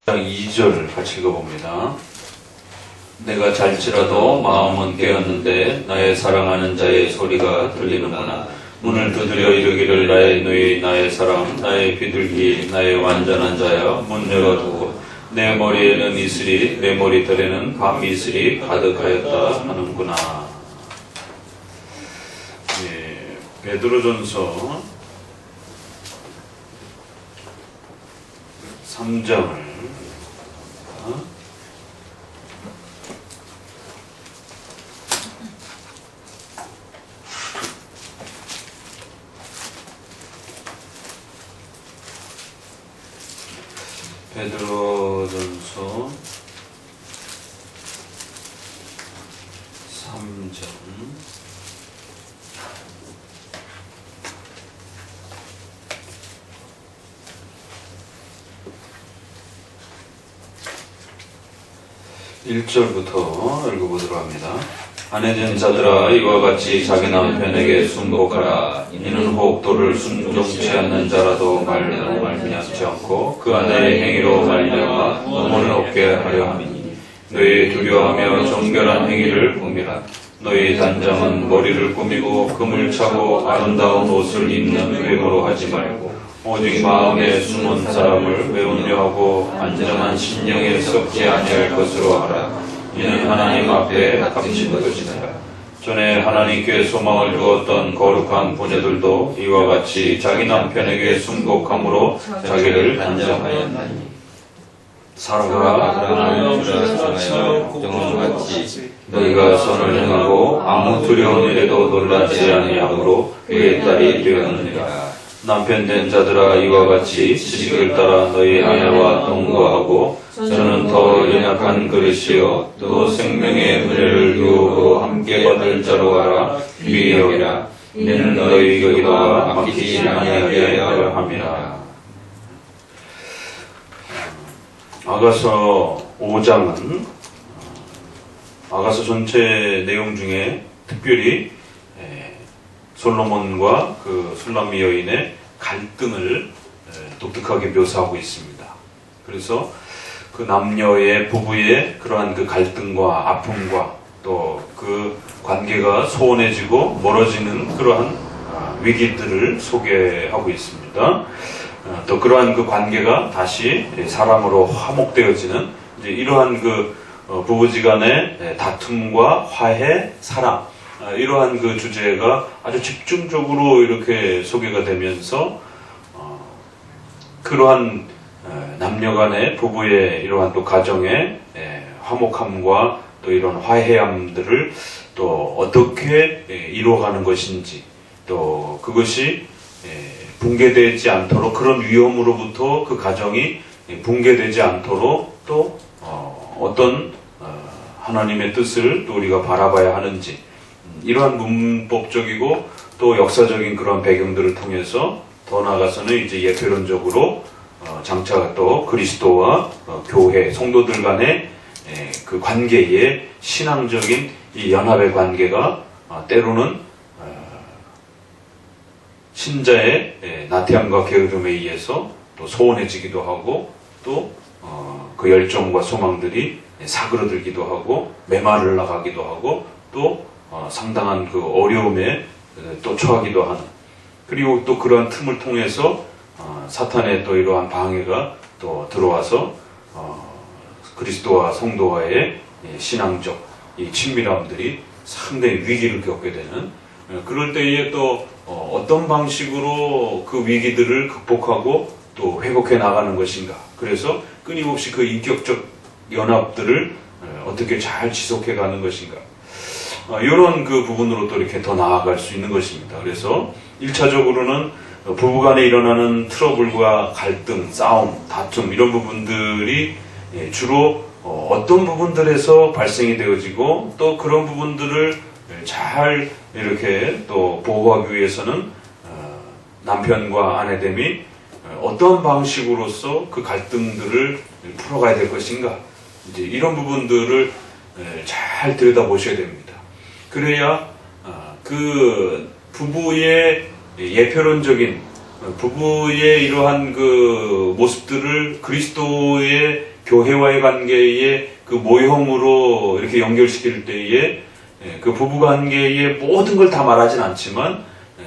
2절 같이 읽어봅니다. 내가 잘지라도 마음은 깨었는데 나의 사랑하는 자의 소리가 들리는구나. 문을 두드려 이르기를 나의 누이 나의 사랑 나의 비둘기 나의 완전한 자여 문 열어두고 내 머리에는 이슬이 내 머리털에는 밤 이슬이 가득하였다 하는구나. 베드로전서 3장을 베드로전서 3장 1절부터 읽어보도록 합니다. 아내된 자들아 이와 같이 자기 남편에게 순복하라. 이는 혹 도를 순종치 않는 자라도 말미암지 않고 그 아내의 행위로 말미암아 음모를 얻게 하려 함이니 너희 두려워하며 정결한 행위를 꾸미라. 너희 단장은 머리를 꾸미고 금을 차고 아름다운 옷을 입는 외모로 하지 말고 오직 마음에 숨은 사람을 외우려 하고 안전한 심령에 썩지 아니할 것으로 하라. 이는 하나님 앞에 값진 것이다. 전에 하나님께 소망을 두었던 거룩한 부녀들도 이와 같이 자기 남편에게 순복함으로 자기를 단정하였나니 사라가 정같이 너희가 선을 행하고 아무 두려운 일에도 놀라지 아니하므로 그의 딸이 되었느니라. 남편 된 자들아 이와 같이 지식을 따라 너희 아내와 동거하고 저는 더 연약한 그릇이요 또 생명의 은혜를 유혹으로 함께 받을 자로 알아 귀히 여기라. 이는 너희 여기다가 막히지 아니하게 하려 함이라. 아가서 5장은 아가서 전체 내용 중에 특별히 솔로몬과 그 술람미 여인의 갈등을 독특하게 묘사하고 있습니다. 그래서 그 남녀의 부부의 그러한 그 갈등과 아픔과 또 그 관계가 소원해지고 멀어지는 그러한 위기들을 소개하고 있습니다. 또 그러한 그 관계가 다시 사랑으로 화목되어지는 이제 이러한 그 부부지간의 다툼과 화해, 사랑 이러한 그 주제가 아주 집중적으로 이렇게 소개가 되면서 그러한 남녀간의 부부의 이러한 또 가정의 화목함과 또 이런 화해함들을 또 어떻게 이루어가는 것인지 또 그것이 붕괴되지 않도록 그런 위험으로부터 그 가정이 붕괴되지 않도록 또 어떤 하나님의 뜻을 또 우리가 바라봐야 하는지 이러한 문법적이고 또 역사적인 그런 배경들을 통해서 더 나아가서는 이제 예표론적으로 장차 또 그리스도와 교회 성도들 간의 그 관계의 신앙적인 이 연합의 관계가 때로는 신자의 나태함과 게으름에 의해서 또 소원해지기도 하고 또 그 열정과 소망들이 사그러들기도 하고 메마를 나가기도 하고 또 상당한 그 어려움에 또 처하기도 하는 그리고 또 그러한 틈을 통해서 사탄의 또 이러한 방해가 또 들어와서 그리스도와 성도와의 신앙적 이 친밀함들이 상당히 위기를 겪게 되는 그럴 때에 또 어떤 방식으로 그 위기들을 극복하고 또 회복해 나가는 것인가. 그래서 끊임없이 그 인격적 연합들을 어떻게 잘 지속해 가는 것인가. 이런 그 부분으로 또 이렇게 더 나아갈 수 있는 것입니다. 그래서 1차적으로는 부부간에 일어나는 트러블과 갈등, 싸움, 다툼 이런 부분들이 주로 어떤 부분들에서 발생이 되어지고 또 그런 부분들을 잘 이렇게 또 보호하기 위해서는 남편과 아내됨이 어떤 방식으로서 그 갈등들을 풀어가야 될 것인가 이제 이런 부분들을 잘 들여다보셔야 됩니다. 그래야 그 부부의 예표론적인 부부의 이러한 그 모습들을 그리스도의 교회와의 관계에 그 모형으로 이렇게 연결시킬 때에 그 부부관계의 모든 걸 다 말하진 않지만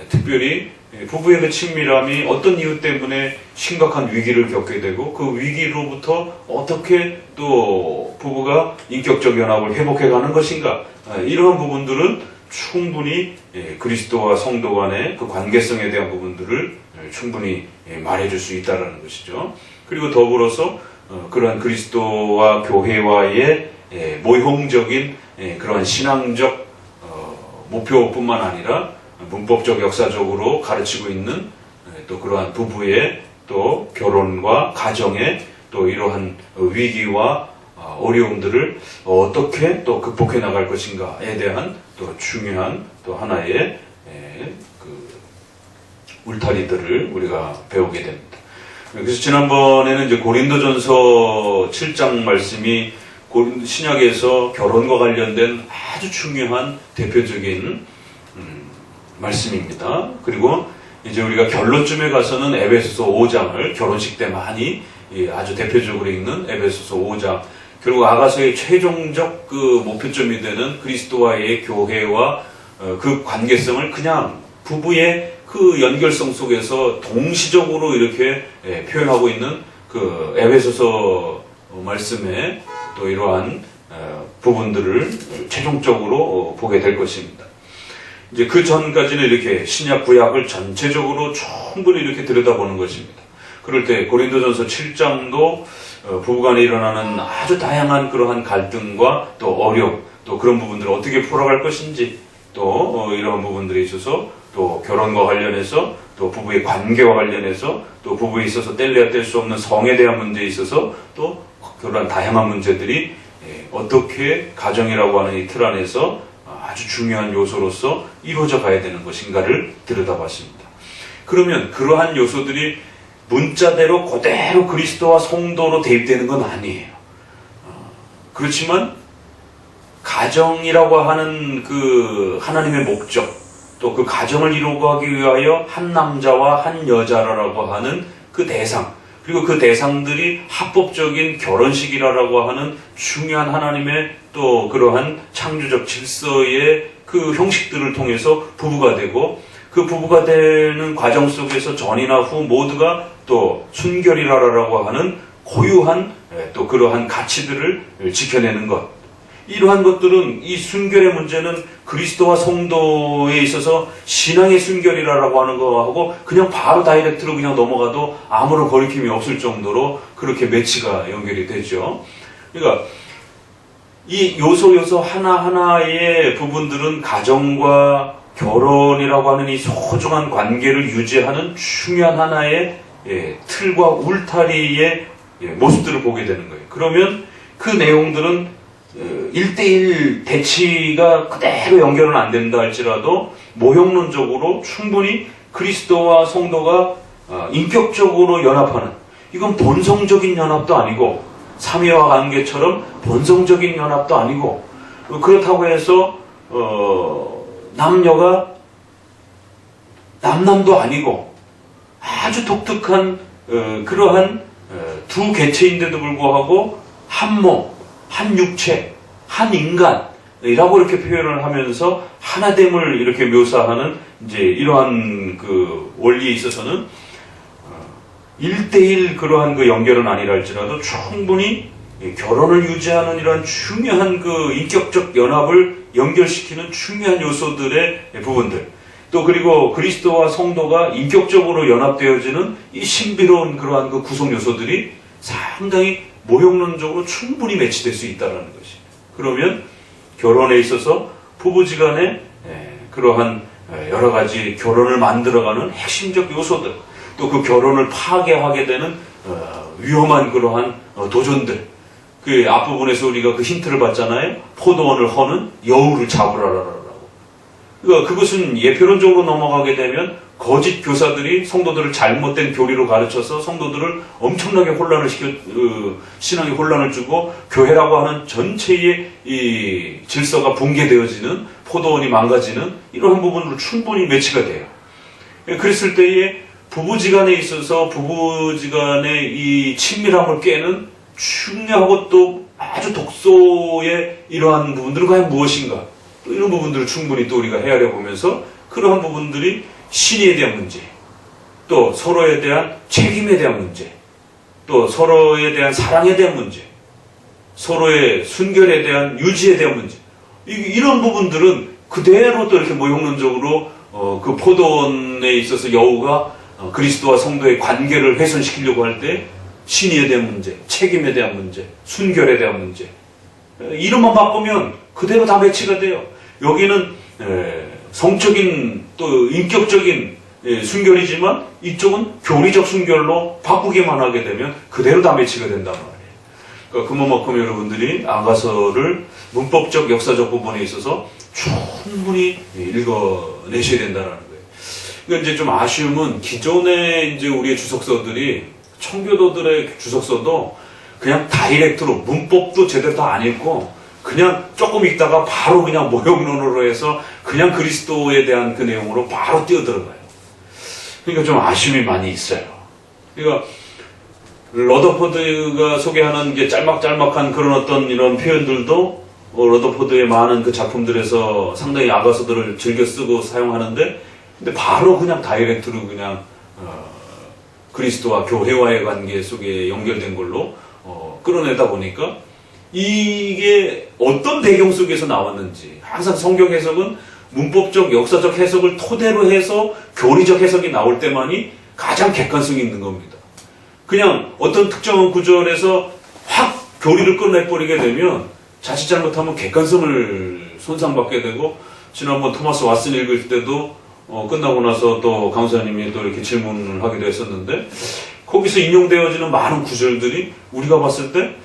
특별히 부부의 그 친밀함이 어떤 이유 때문에 심각한 위기를 겪게 되고 그 위기로부터 어떻게 또 부부가 인격적 연합을 회복해가는 것인가, 이런 부분들은 충분히 그리스도와 성도 간의 그 관계성에 대한 부분들을 충분히 말해줄 수 있다는 것이죠. 그리고 더불어서 그러한 그리스도와 교회와의 모형적인 그러한 신앙적 목표뿐만 아니라 문법적 역사적으로 가르치고 있는 또 그러한 부부의 또 결혼과 가정의 또 이러한 위기와 어려움들을 어떻게 또 극복해 나갈 것인가에 대한 또 중요한 또 하나의 그 울타리들을 우리가 배우게 됩니다. 그래서 지난번에는 이제 고린도전서 7장 말씀이 신약에서 결혼과 관련된 아주 중요한 대표적인 말씀입니다. 그리고 이제 우리가 결론쯤에 가서는 에베소서 5장을 결혼식 때 많이 아주 대표적으로 읽는 에베소서 5장, 결국 아가서의 최종적 그 목표점이 되는 그리스도와의 교회와 그 관계성을 그냥 부부의 그 연결성 속에서 동시적으로 이렇게 표현하고 있는 그 에베소서 말씀의 또 이러한 부분들을 최종적으로 보게 될 것입니다. 이제 그 전까지는 이렇게 신약 구약을 전체적으로 충분히 이렇게 들여다보는 것입니다. 그럴 때 고린도전서 7장도 부부간에 일어나는 아주 다양한 그러한 갈등과 또 어려움, 또 그런 부분들을 어떻게 풀어갈 것인지, 또 이런 부분들에 있어서 또 결혼과 관련해서 또 부부의 관계와 관련해서 또 부부에 있어서 뗄래야 뗄 수 없는 성에 대한 문제에 있어서 또 그러한 다양한 문제들이 어떻게 가정이라고 하는 이 틀 안에서 아주 중요한 요소로서 이루어져 가야 되는 것인가를 들여다봤습니다. 그러면 그러한 요소들이 문자대로 그대로 그리스도와 성도로 대입되는 건 아니에요. 그렇지만 가정이라고 하는 그 하나님의 목적, 또 그 가정을 이루어가기 위하여 한 남자와 한 여자라고 하는 그 대상, 그리고 그 대상들이 합법적인 결혼식이라고 하는 중요한 하나님의 또 그러한 창조적 질서의 그 형식들을 통해서 부부가 되고, 그 부부가 되는 과정 속에서 전이나 후 모두가 또 순결이라고 하는 고유한 또 그러한 가치들을 지켜내는 것, 이러한 것들은, 이 순결의 문제는 그리스도와 성도에 있어서 신앙의 순결이라고 하는 거하고 그냥 바로 다이렉트로 그냥 넘어가도 아무런 거리낌이 없을 정도로 그렇게 매치가 연결이 되죠. 그러니까 이 요소 하나하나의 부분들은 가정과 결혼이라고 하는 이 소중한 관계를 유지하는 중요한 하나의 틀과 울타리의 모습들을 보게 되는 거예요. 그러면 그 내용들은 1대1 대치가 그대로 연결은 안 된다 할지라도 모형론적으로 충분히 그리스도와 성도가 인격적으로 연합하는, 이건 본성적인 연합도 아니고 삼위와 관계처럼 본성적인 연합도 아니고, 그렇다고 해서 남녀가 남남도 아니고 아주 독특한 그러한 두 개체인데도 불구하고 한 몸, 한 육체, 한 인간이라고 이렇게 표현을 하면서 하나됨을 이렇게 묘사하는 이제 이러한 그 원리에 있어서는 1대1 그러한 그 연결은 아니라 할지라도 충분히 결혼을 유지하는 이러한 중요한 그 인격적 연합을 연결시키는 중요한 요소들의 부분들, 또 그리고 그리스도와 성도가 인격적으로 연합되어지는 이 신비로운 그러한 그 구성 요소들이 상당히 모형론적으로 충분히 매치될 수 있다는 것이. 그러면 결혼에 있어서 부부지간에 그러한 여러 가지 결혼을 만들어가는 핵심적 요소들, 또 그 결혼을 파괴하게 되는 위험한 그러한 도전들, 그 앞부분에서 우리가 그 힌트를 봤잖아요. 포도원을 허는 여우를 잡으라라고. 그러니까 그것은 예표론적으로 넘어가게 되면 거짓 교사들이 성도들을 잘못된 교리로 가르쳐서 성도들을 엄청나게 혼란을 신앙에 혼란을 주고 교회라고 하는 전체의 이 질서가 붕괴되어지는, 포도원이 망가지는 이러한 부분으로 충분히 매치가 돼요. 그랬을 때에 부부지간에 있어서 부부지간의 이 친밀함을 깨는 중요하고 또 아주 독소의 이러한 부분들은 과연 무엇인가? 또 이런 부분들을 충분히 또 우리가 헤아려 보면서 그러한 부분들이 신의에 대한 문제, 또 서로에 대한 책임에 대한 문제, 또 서로에 대한 사랑에 대한 문제, 서로의 순결에 대한 유지에 대한 문제, 이런 부분들은 그대로 또 이렇게 모형론적으로 그 포도원에 있어서 여우가 그리스도와 성도의 관계를 훼손시키려고 할 때 신의에 대한 문제, 책임에 대한 문제, 순결에 대한 문제, 이름만 바꾸면 그대로 다 매치가 돼요. 여기는 성적인 또 인격적인 순결이지만 이쪽은 교리적 순결로 바꾸기만 하게 되면 그대로 다 매치가 된단 말이에요. 그러니까 그만큼 여러분들이 아가서를 문법적, 역사적 부분에 있어서 충분히 읽어내셔야 된다는 거예요. 그러니까 이제 좀 아쉬움은 기존에 이제 우리의 주석서들이 청교도들의 주석서도 그냥 다이렉트로 문법도 제대로 다 안 읽고 그냥 조금 읽다가 바로 그냥 모형론으로 해서 그냥 그리스도에 대한 그 내용으로 바로 뛰어들어가요. 그러니까 좀 아쉬움이 많이 있어요. 그러니까 러더포드가 소개하는 게 짤막짤막한 그런 어떤 이런 표현들도 러더포드의 많은 그 작품들에서 상당히 아가서들을 즐겨 쓰고 사용하는데, 근데 바로 그냥 다이렉트로 그냥 그리스도와 교회와의 관계 속에 연결된 걸로 끌어내다 보니까 이게 어떤 배경 속에서 나왔는지, 항상 성경 해석은 문법적, 역사적 해석을 토대로 해서 교리적 해석이 나올 때만이 가장 객관성이 있는 겁니다. 그냥 어떤 특정한 구절에서 확 교리를 끌어내버리게 되면 자칫 잘못하면 객관성을 손상받게 되고, 지난번 토마스 왓슨 읽을 때도 끝나고 나서 또 강사님이 또 이렇게 질문을 하기도 했었는데, 거기서 인용되어지는 많은 구절들이 우리가 봤을 때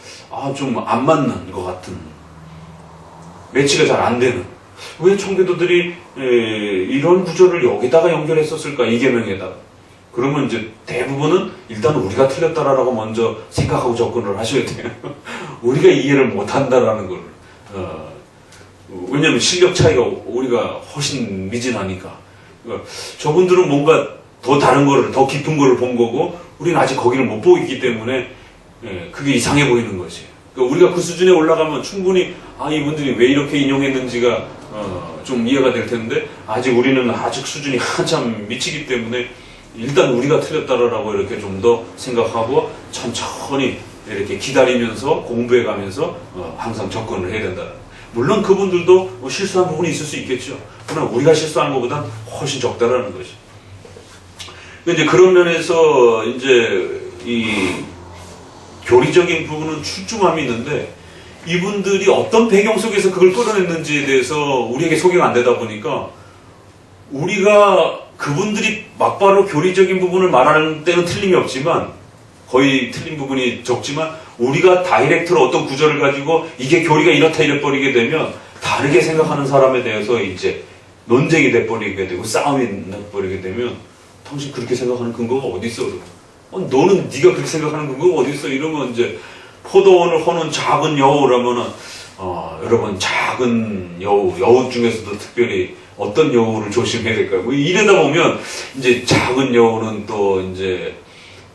좀 안 맞는 것 같은, 매치가 잘 안 되는, 왜 청교도들이 이런 구절을 여기다가 연결했었을까, 이계명에다가. 그러면 이제 대부분은 일단 우리가 틀렸다라고 먼저 생각하고 접근을 하셔야 돼요. 우리가 이해를 못한다라는 걸. 왜냐하면 실력 차이가 우리가 훨씬 미진하니까. 그러니까 저분들은 뭔가 더 다른 거를, 더 깊은 거를 본 거고 우리는 아직 거기를 못 보고 있기 때문에 그게 이상해 보이는 거지. 그러니까 우리가 그 수준에 올라가면 충분히 이분들이 왜 이렇게 인용했는지가 좀 이해가 될 텐데, 아직 우리는 아직 수준이 한참 미치기 때문에 일단 우리가 틀렸다라고 이렇게 좀 더 생각하고 천천히 이렇게 기다리면서 공부해 가면서 항상 접근을 해야 된다. 물론 그분들도 실수한 부분이 있을 수 있겠죠. 그러나 우리가 실수하는 것보다 훨씬 적다라는 거죠. 근데 이제 그런 면에서 이제 이 교리적인 부분은 출중함이 있는데, 이분들이 어떤 배경 속에서 그걸 끌어냈는지에 대해서 우리에게 소개가 안 되다 보니까, 우리가 그분들이 막바로 교리적인 부분을 말하는 때는 틀림이 없지만, 거의 틀린 부분이 적지만, 우리가 다이렉트로 어떤 구절을 가지고 이게 교리가 이렇다 이래버리게 되면 다르게 생각하는 사람에 대해서 이제 논쟁이 돼버리게 되고 싸움이 나버리게 되면, 당신 그렇게 생각하는 근거가 어디 있어? 너는 네가 그렇게 생각하는 근거가 어디 있어? 이러면 이제 포도원을 허는 작은 여우라면은 여러분, 작은 여우 중에서도 특별히 어떤 여우를 조심해야 될까요? 뭐 이러다 보면 이제 작은 여우는 또 이제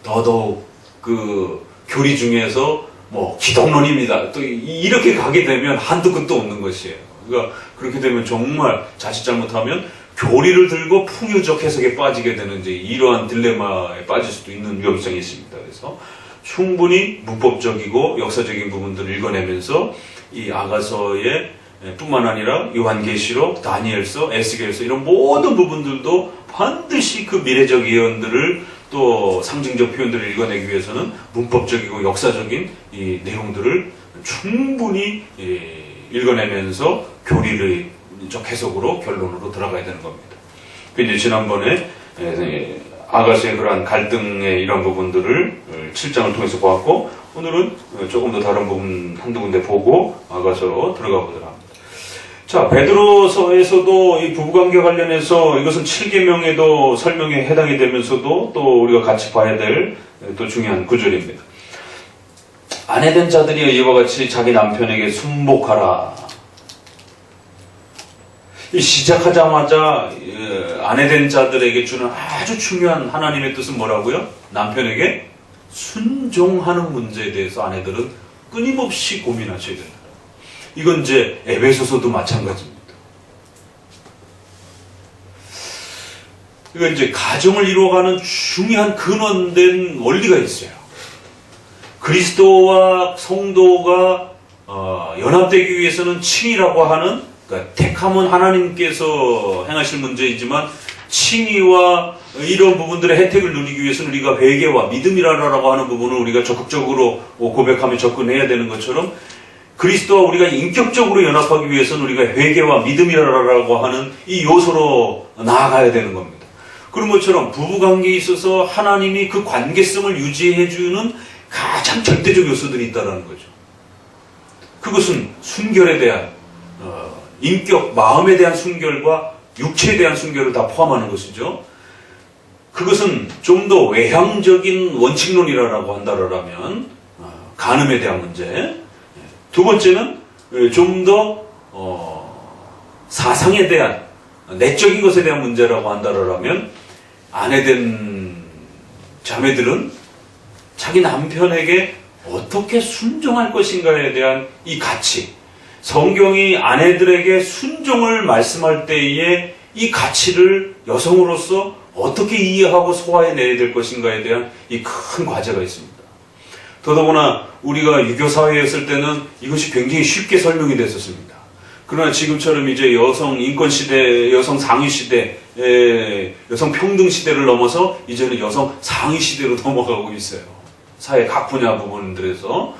더더욱 그 교리 중에서 뭐 기독론입니다, 또 이렇게 가게 되면 한두 끝도 없는 것이에요. 그러니까 그렇게 되면 정말 자칫 잘못하면 교리를 들고 풍유적 해석에 빠지게 되는 이제 이러한 딜레마에 빠질 수도 있는 위험성이 있습니다. 그래서 충분히 문법적이고 역사적인 부분들을 읽어내면서 이 아가서의 뿐만 아니라 요한계시록, 다니엘서, 에스겔서 이런 모든 부분들도 반드시 그 미래적 예언들을 또 상징적 표현들을 읽어내기 위해서는 문법적이고 역사적인 이 내용들을 충분히 읽어내면서 교리적 해석으로 결론으로 들어가야 되는 겁니다. 이제 지난번에 아가서의 그러한 갈등의 이런 부분들을 7장을 통해서 보았고, 오늘은 조금 더 다른 부분 한두 군데 보고 아가서로 들어가 보도록 합니다. 자, 베드로서에서도 이 부부관계 관련해서 이것은 7계명에도 설명에 해당이 되면서도 또 우리가 같이 봐야 될 또 중요한 구절입니다. 아내된 자들이 이와 같이 자기 남편에게 순복하라. 시작하자마자 아내된 자들에게 주는 아주 중요한 하나님의 뜻은 뭐라고요? 남편에게 순종하는 문제에 대해서 아내들은 끊임없이 고민하셔야 된다. 이건 이제 에베소서도 마찬가지입니다. 이건 이제 가정을 이루어가는 중요한 근원된 원리가 있어요. 그리스도와 성도가 연합되기 위해서는 칭의라고 하는, 그러니까 택함은 하나님께서 행하실 문제이지만 칭의와 이런 부분들의 혜택을 누리기 위해서는 우리가 회개와 믿음이라고 하는 부분을 우리가 적극적으로 고백하며 접근해야 되는 것처럼, 그리스도와 우리가 인격적으로 연합하기 위해서는 우리가 회개와 믿음이라고 하는 이 요소로 나아가야 되는 겁니다. 그런 것처럼 부부관계에 있어서 하나님이 그 관계성을 유지해주는 가장 절대적 요소들이 있다는 거죠. 그것은 순결에 대한 인격, 마음에 대한 순결과 육체에 대한 순결을 다 포함하는 것이죠. 그것은 좀 더 외향적인 원칙론이라고 한다면 간음에 대한 문제. 두 번째는 좀 더 사상에 대한 내적인 것에 대한 문제라고 한다면 아내된 자매들은 자기 남편에게 어떻게 순종할 것인가에 대한 이 가치, 성경이 아내들에게 순종을 말씀할 때에 이 가치를 여성으로서 어떻게 이해하고 소화해내야 될 것인가에 대한 이 큰 과제가 있습니다. 더더구나 우리가 유교사회였을 때는 이것이 굉장히 쉽게 설명이 됐었습니다. 그러나 지금처럼 이제 여성 인권 시대, 여성 상위 시대, 여성 평등 시대를 넘어서 이제는 여성 상위 시대로 넘어가고 있어요. 사회 각 분야 부분들에서.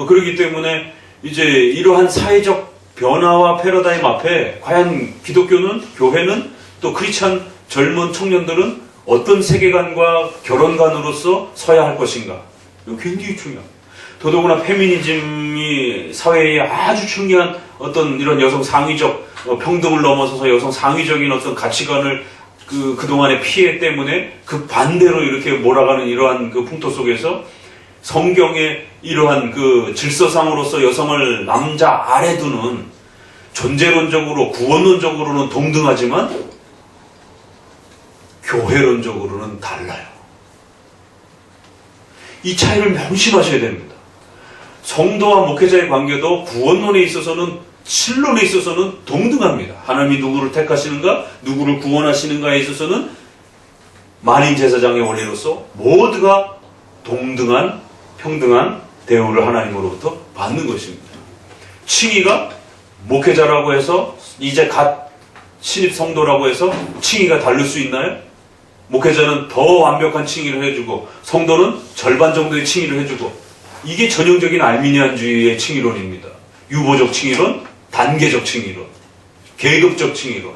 그렇기 때문에 이제 이러한 사회적 변화와 패러다임 앞에 과연 기독교는, 교회는, 또 크리스찬 젊은 청년들은 어떤 세계관과 결혼관으로서 서야 할 것인가? 이거 굉장히 중요합니다. 더더구나 페미니즘이 사회에 아주 중요한 어떤 이런 여성 상위적 평등을 넘어서서 여성 상위적인 어떤 가치관을 그동안의 피해 때문에 그 반대로 이렇게 몰아가는 이러한 그 풍토 속에서 성경의 이러한 그 질서상으로서 여성을 남자 아래 두는 존재론적으로, 구원론적으로는 동등하지만 교회론적으로는 달라요. 이 차이를 명심하셔야 됩니다. 성도와 목회자의 관계도 구원론에 있어서는, 신론에 있어서는 동등합니다. 하나님이 누구를 택하시는가, 누구를 구원하시는가에 있어서는 만인 제사장의 원리로서 모두가 동등한, 평등한 대우를 하나님으로부터 받는 것입니다. 칭의가 목회자라고 해서 이제 갓 신입 성도라고 해서 칭의가 다를 수 있나요? 목회자는 더 완벽한 칭의를 해주고 성도는 절반 정도의 칭의를 해주고, 이게 전형적인 알미니안주의의 칭의론입니다. 유보적 칭의론, 단계적 칭의론, 계급적 칭의론.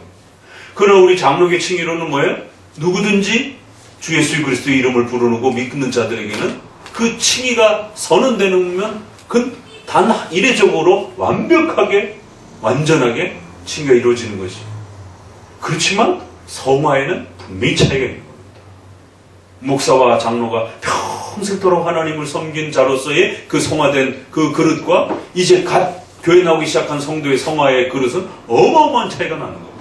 그러나 우리 장로교 칭의론은 뭐예요? 누구든지 주 예수 그리스도의 이름을 부르고 믿는 자들에게는 그 칭의가 선언되면 그 단 이례적으로 완벽하게, 완전하게 칭의가 이루어지는 것이. 그렇지만 성화에는 분명히 차이가 있는 겁니다. 목사와 장로가 평생토록 하나님을 섬긴 자로서의 그 성화된 그 그릇과 이제 갓 교회 나오기 시작한 성도의 성화의 그릇은 어마어마한 차이가 나는 겁니다.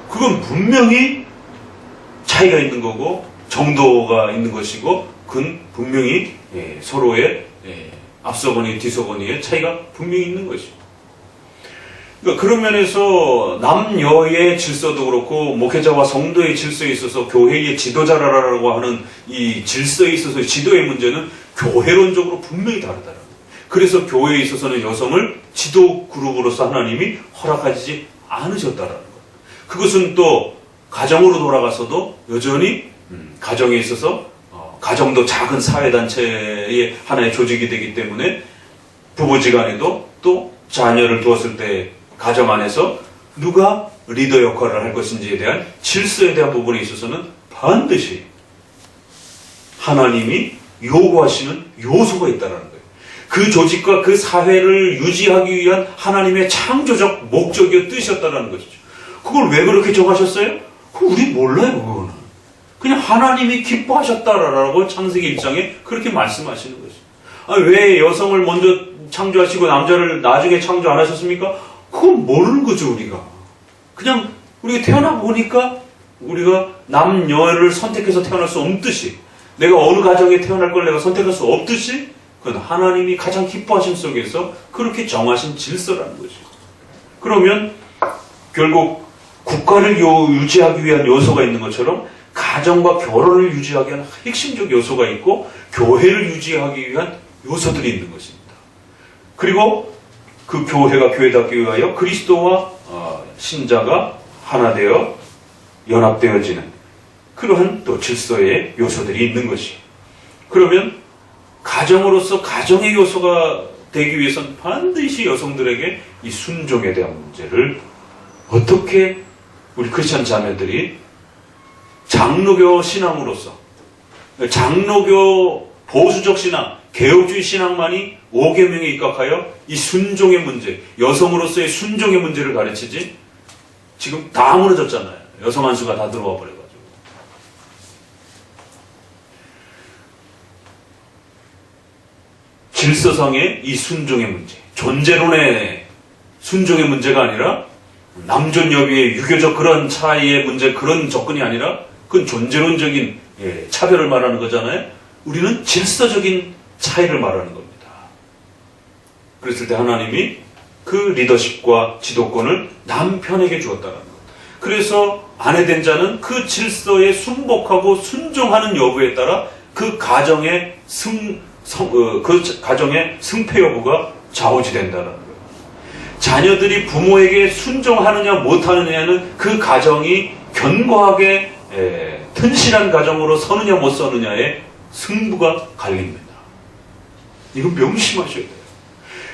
그건 분명히 차이가 있는 거고 정도가 있는 것이고, 그건 분명히 서로의 앞서거니 뒤서거니의 차이가 분명히 있는 것이죠. 그러니까 그런 면에서 남녀의 질서도 그렇고 목회자와 성도의 질서에 있어서 교회의 지도자라고 하는 이 질서에 있어서 지도의 문제는 교회론적으로 분명히 다르다는 거예요. 그래서 교회에 있어서는 여성을 지도 그룹으로서 하나님이 허락하지 않으셨다라는 거예요. 그것은 또 가정으로 돌아가서도 여전히 가정에 있어서 가정도 작은 사회단체의 하나의 조직이 되기 때문에 부부지간에도 또 자녀를 두었을 때 가정 안에서 누가 리더 역할을 할 것인지에 대한 질서에 대한 부분에 있어서는 반드시 하나님이 요구하시는 요소가 있다는 거예요. 그 조직과 그 사회를 유지하기 위한 하나님의 창조적 목적이요 뜻이었다는 것이죠. 그걸 왜 그렇게 정하셨어요? 그거 우리 몰라요. 그거는 그냥 하나님이 기뻐하셨다라고 창세기 1장에 그렇게 말씀하시는 것이죠. 왜 여성을 먼저 창조하시고 남자를 나중에 창조 안 하셨습니까? 그건 모르는 거죠. 우리가 그냥 우리가 태어나 보니까 우리가 남녀를 선택해서 태어날 수 없듯이, 내가 어느 가정에 태어날 걸 내가 선택할 수 없듯이, 그건 하나님이 가장 기뻐하심 속에서 그렇게 정하신 질서라는 거죠. 그러면 결국 국가를 유지하기 위한 요소가 있는 것처럼 가정과 결혼을 유지하기 위한 핵심적 요소가 있고 교회를 유지하기 위한 요소들이 있는 것입니다. 그리고 그 교회가 교회답기 위하여 그리스도와 신자가 하나 되어 연합되어지는 그러한 또 질서의 요소들이 있는 것이. 그러면 가정으로서 가정의 요소가 되기 위해서는 반드시 여성들에게 이 순종에 대한 문제를 어떻게 우리 크리스천 자매들이 장로교 신앙으로서, 장로교 보수적 신앙, 개혁주의 신앙만이 5계명에 입각하여 이 순종의 문제, 여성으로서의 순종의 문제를 가르치지, 지금 다 무너졌잖아요. 여성 한수가 다 들어와 버려가지고. 질서상의 이 순종의 문제, 존재론의 순종의 문제가 아니라 남존 여비의 유교적 그런 차이의 문제, 그런 접근이 아니라 그건 존재론적인 차별을 말하는 거잖아요. 우리는 질서적인 차이를 말하는 겁니다. 그랬을 때 하나님이 그 리더십과 지도권을 남편에게 주었다는 것. 그래서 아내 된 자는 그 질서에 순복하고 순종하는 여부에 따라 그 가정의 가정의 승패 여부가 좌우지된다는 거예요. 자녀들이 부모에게 순종하느냐 못하느냐는 그 가정이 견고하게 튼실한 가정으로 서느냐 못 서느냐의 승부가 갈립니다. 이건 명심하셔야 돼요.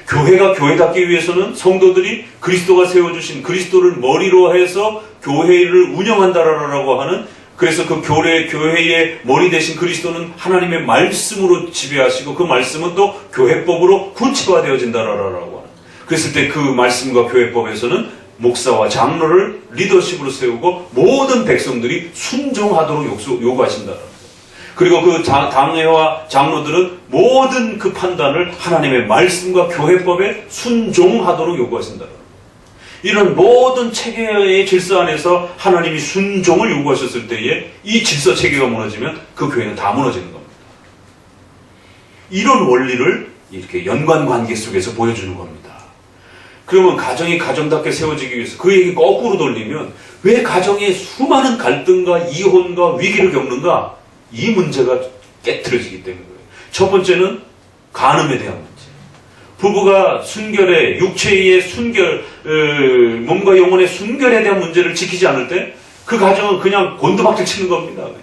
교회가 교회답기 위해서는 성도들이 그리스도가 세워주신 그리스도를 머리로 해서 교회를 운영한다라고 하는, 그래서 그 교회의 머리 대신 그리스도는 하나님의 말씀으로 지배하시고 그 말씀은 또 교회법으로 구체화되어진다라고 하는. 그랬을 때 그 말씀과 교회법에서는 목사와 장로를 리더십으로 세우고 모든 백성들이 순종하도록 요구하신다. 그리고 그 당회와 장로들은 모든 그 판단을 하나님의 말씀과 교회법에 순종하도록 요구하신다. 이런 모든 체계의 질서 안에서 하나님이 순종을 요구하셨을 때에 이 질서 체계가 무너지면 그 교회는 다 무너지는 겁니다. 이런 원리를 이렇게 연관관계 속에서 보여주는 겁니다. 그러면 가정이 가정답게 세워지기 위해서 그 얘기 거꾸로 돌리면 왜 가정에 수많은 갈등과 이혼과 위기를 겪는가? 이 문제가 깨트려지기 때문에 그래요. 첫 번째는 간음에 대한 문제. 부부가 순결에, 육체의 순결, 몸과 영혼의 순결에 대한 문제를 지키지 않을 때 그 가정은 그냥 곤두박질 치는 겁니다. 그냥.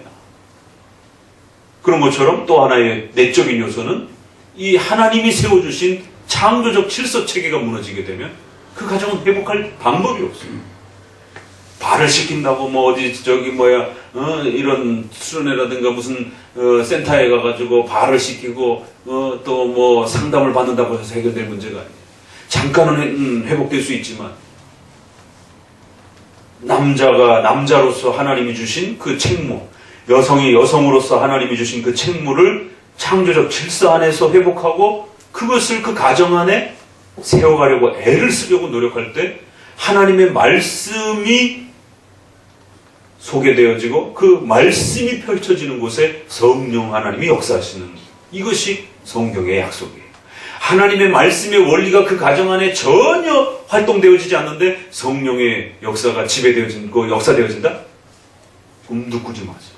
그런 것처럼 또 하나의 내적인 요소는 이 하나님이 세워주신 창조적 질서 체계가 무너지게 되면 그 가정은 회복할 방법이 없어요. 발을 시킨다고 이런 수련회라든가 무슨 센터에 가가지고 발을 시키고 또 상담을 받는다고 해서 해결될 문제가 아니에요. 잠깐은 회복될 수 있지만 남자가 남자로서 하나님이 주신 그 책무, 여성이 여성으로서 하나님이 주신 그 책무를 창조적 질서 안에서 회복하고 그것을 그 가정 안에 세워가려고 애를 쓰려고 노력할 때 하나님의 말씀이 소개되어지고 그 말씀이 펼쳐지는 곳에 성령 하나님이 역사하시는, 이것이 성경의 약속이에요. 하나님의 말씀의 원리가 그 가정 안에 전혀 활동되어지지 않는데 성령의 역사가 지배되어진고 역사되어진다? 꿈도 꾸지 마세요.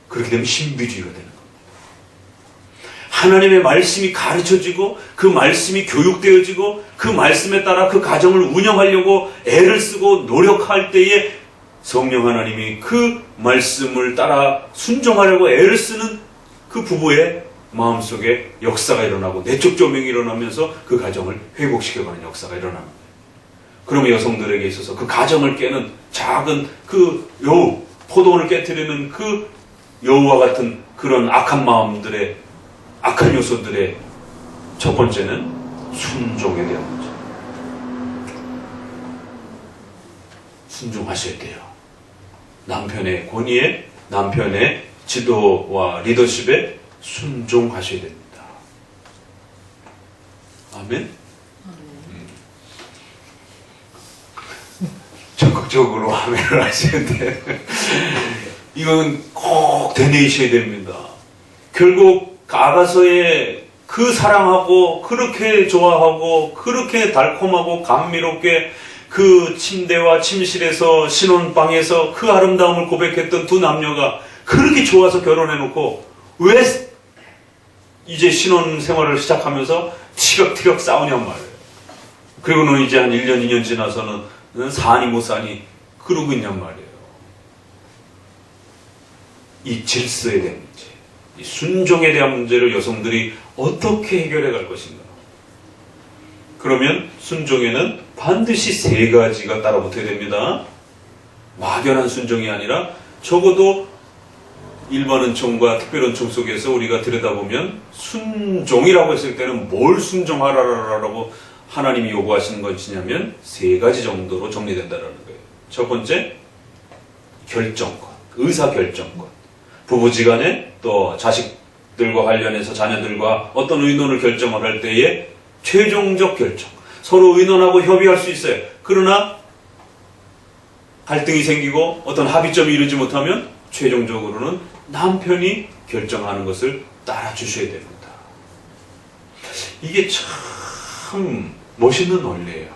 그렇게 되면 신비주의가 되는 겁니다. 하나님의 말씀이 가르쳐지고 그 말씀이 교육되어지고 그 말씀에 따라 그 가정을 운영하려고 애를 쓰고 노력할 때에 성령 하나님이 그 말씀을 따라 순종하려고 애를 쓰는 그 부부의 마음속에 역사가 일어나고 내적 조명이 일어나면서 그 가정을 회복시켜가는 역사가 일어나는 거예요. 그러면 여성들에게 있어서 그 가정을 깨는 작은 그 여우, 포도원을 깨트리는 그 여우와 같은 그런 악한 마음들의, 악한 요소들의 첫 번째는 순종에 대한 문제. 순종하셔야 돼요. 남편의 권위에, 남편의 지도와 리더십에 순종하셔야 됩니다. 아멘? 적극적으로 아멘을 하시는데 이건 꼭 되뇌이셔야 됩니다. 결국 아가서의 그 사랑하고 그렇게 좋아하고 그렇게 달콤하고 감미롭게 그 침대와 침실에서 신혼방에서 그 아름다움을 고백했던 두 남녀가 그렇게 좋아서 결혼해놓고 왜 이제 신혼생활을 시작하면서 티격태격 싸우냔 말이에요. 그리고는 이제 한 1년, 2년 지나서는 사니 못 사니 그러고 있냔 말이에요. 이 질서에 대한 문제, 이 순종에 대한 문제를 여성들이 어떻게 해결해 갈 것인가. 그러면 순종에는 반드시 세 가지가 따라붙어야 됩니다. 막연한 순종이 아니라 적어도 일반 은총과 특별 은총 속에서 우리가 들여다보면 순종이라고 했을 때는 뭘 순종하라라고 하나님이 요구하시는 것이냐면 세 가지 정도로 정리된다는 거예요. 첫 번째, 결정권, 의사결정권. 부부지간에 또 자식들과 관련해서 자녀들과 어떤 의논을 결정을 할 때에 최종적 결정. 서로 의논하고 협의할 수 있어요. 그러나 갈등이 생기고 어떤 합의점이 이루지 못하면 최종적으로는 남편이 결정하는 것을 따라주셔야 됩니다. 이게 참 멋있는 원리예요.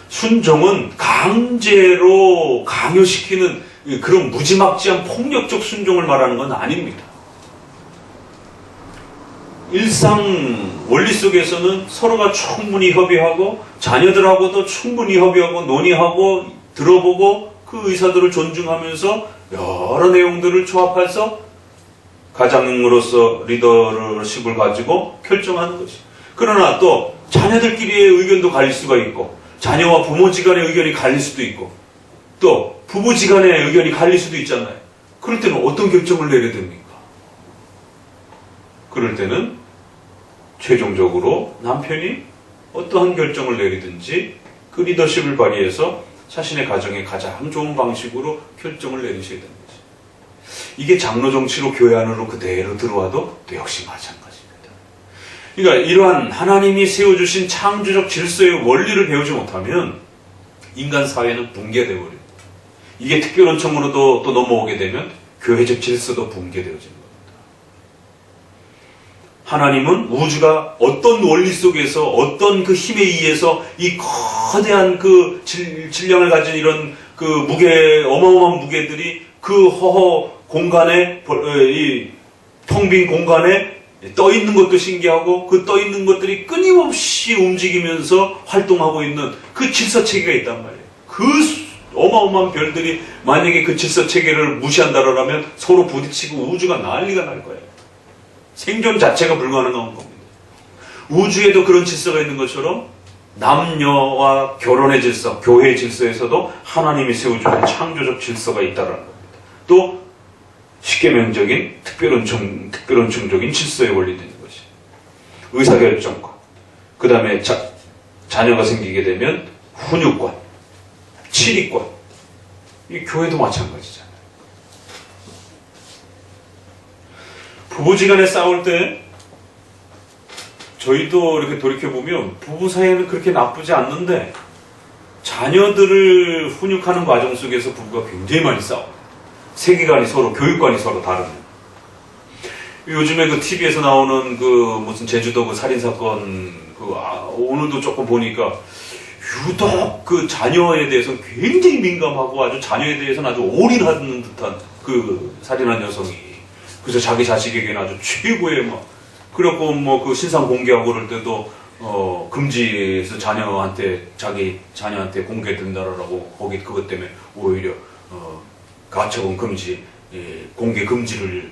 순종은 강제로 강요시키는 그런 무지막지한 폭력적 순종을 말하는 건 아닙니다. 일상 원리 속에서는 서로가 충분히 협의하고 자녀들하고도 충분히 협의하고 논의하고 들어보고 그 의사들을 존중하면서 여러 내용들을 조합해서 가장으로서 리더십을 가지고 결정하는 것이. 그러나 또 자녀들끼리의 의견도 갈릴 수가 있고 자녀와 부모지간의 의견이 갈릴 수도 있고 또 부부지간의 의견이 갈릴 수도 있잖아요. 그럴 때는 어떤 결정을 내려야 됩니까? 그럴 때는 최종적으로 남편이 어떠한 결정을 내리든지 그 리더십을 발휘해서 자신의 가정에 가장 좋은 방식으로 결정을 내리셔야 되는 거죠. 이게 장로 정치로 교회 안으로 그대로 들어와도 또 역시 마찬가지입니다. 그러니까 이러한 하나님이 세워주신 창조적 질서의 원리를 배우지 못하면 인간 사회는 붕괴되어 버립니다. 이게 특별원청으로도 또 넘어오게 되면 교회적 질서도 붕괴되어지는 겁니다. 하나님은 우주가 어떤 원리 속에서 어떤 그 힘에 의해서 이 거대한 그 질량을 가진 이런 그 어마어마한 무게들이 그 허허 공간에, 이 텅 빈 공간에 떠 있는 것도 신기하고 그 떠 있는 것들이 끊임없이 움직이면서 활동하고 있는 그 질서 체계가 있단 말이에요. 그 어마어마한 별들이 만약에 그 질서 체계를 무시한다라면 서로 부딪히고 우주가 난리가 날 거예요. 생존 자체가 불가능한 겁니다. 우주에도 그런 질서가 있는 것처럼 남녀와 결혼의 질서, 교회의 질서에서도 하나님이 세워주는 창조적 질서가 있다는 겁니다. 또 십계명적인 특별원청적인 질서에 원리되는 것이 의사결정권, 그 다음에 자녀가 생기게 되면 훈육권, 치리권. 이 교회도 마찬가지잖아요. 부부지간에 싸울 때 저희도 이렇게 돌이켜보면 부부 사이에는 그렇게 나쁘지 않는데 자녀들을 훈육하는 과정 속에서 부부가 굉장히 많이 싸워요. 세계관이 서로, 교육관이 서로 다릅니다. 요즘에 그 TV에서 나오는 그 무슨 제주도 그 살인사건 오늘도 조금 보니까 유독 그 자녀에 대해서는 굉장히 민감하고 아주 자녀에 대해서는 아주 올인하는 듯한 그 살인한 여성이 그래서 자기 자식에게는 아주 최고의 그래갖고 그 신상 공개하고 그럴 때도 금지해서 자기 자녀한테 공개된다라고 거기 그것 때문에 오히려 가처분 금지, 공개 금지를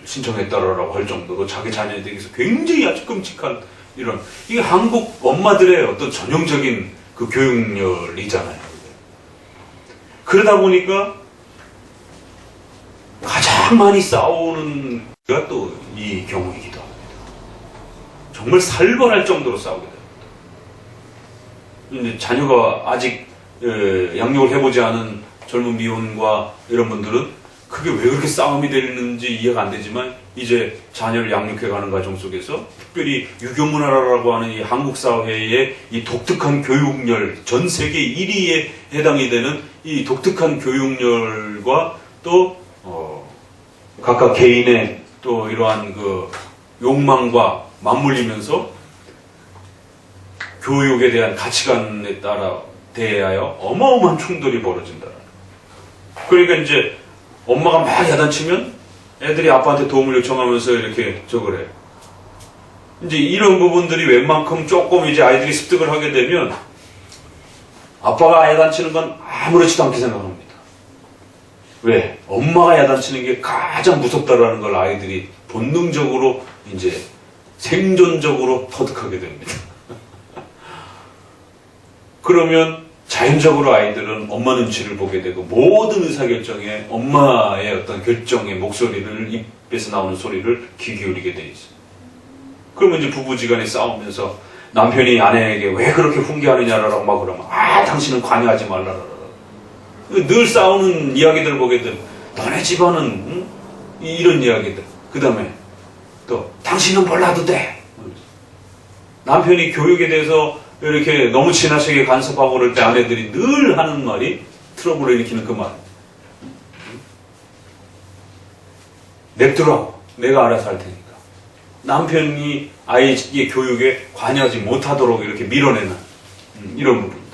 신청했다라고 할 정도로 자기 자녀에 대해서 굉장히 아주 끔찍한 이게 한국 엄마들의 어떤 전형적인 그 교육열이잖아요. 그러다 보니까 가장 많이 싸우는 게 또 이 경우이기도 합니다. 정말 살벌할 정도로 싸우게 됩니다. 자녀가 아직 양육을 해보지 않은 젊은 미혼과 이런 분들은 그게 왜 그렇게 싸움이 되는지 이해가 안 되지만 이제 자녀를 양육해가는 과정 속에서 특별히 유교 문화라고 하는 이 한국 사회의 이 독특한 교육열, 전 세계 1위에 해당이 되는 이 독특한 교육열과 또 각각 개인의 또 이러한 그 욕망과 맞물리면서 교육에 대한 가치관에 따라 대하여 어마어마한 충돌이 벌어진다. 그러니까 이제 엄마가 막 야단치면 애들이 아빠한테 도움을 요청하면서 이렇게 저걸 해요. 이제 이런 부분들이 웬만큼 조금 이제 아이들이 습득을 하게 되면 아빠가 야단치는 건 아무렇지도 않게 생각합니다. 왜? 엄마가 야단치는 게 가장 무섭다라는 걸 아이들이 본능적으로 이제 생존적으로 터득하게 됩니다. 그러면 자연적으로 아이들은 엄마 눈치를 보게 되고 모든 의사결정에 엄마의 어떤 결정의 목소리를 입에서 나오는 소리를 귀 기울이게 돼 있어요. 그러면 이제 부부지간에 싸우면서 남편이 아내에게 왜 그렇게 훈계하느냐라고 막 그러면 당신은 관여하지 말라라. 늘 싸우는 이야기들을 보게 되면 너네 집안은 응? 이런 이야기들. 그 다음에 또 당신은 몰라도 돼. 남편이 교육에 대해서 이렇게 너무 지나치게 간섭하고 그럴 때 아내들이 늘 하는 말이 트러블을 일으키는 그 말. 냅두라고. 내가 알아서 할 테니까. 남편이 아이의 교육에 관여하지 못하도록 이렇게 밀어내는 이런 부분들.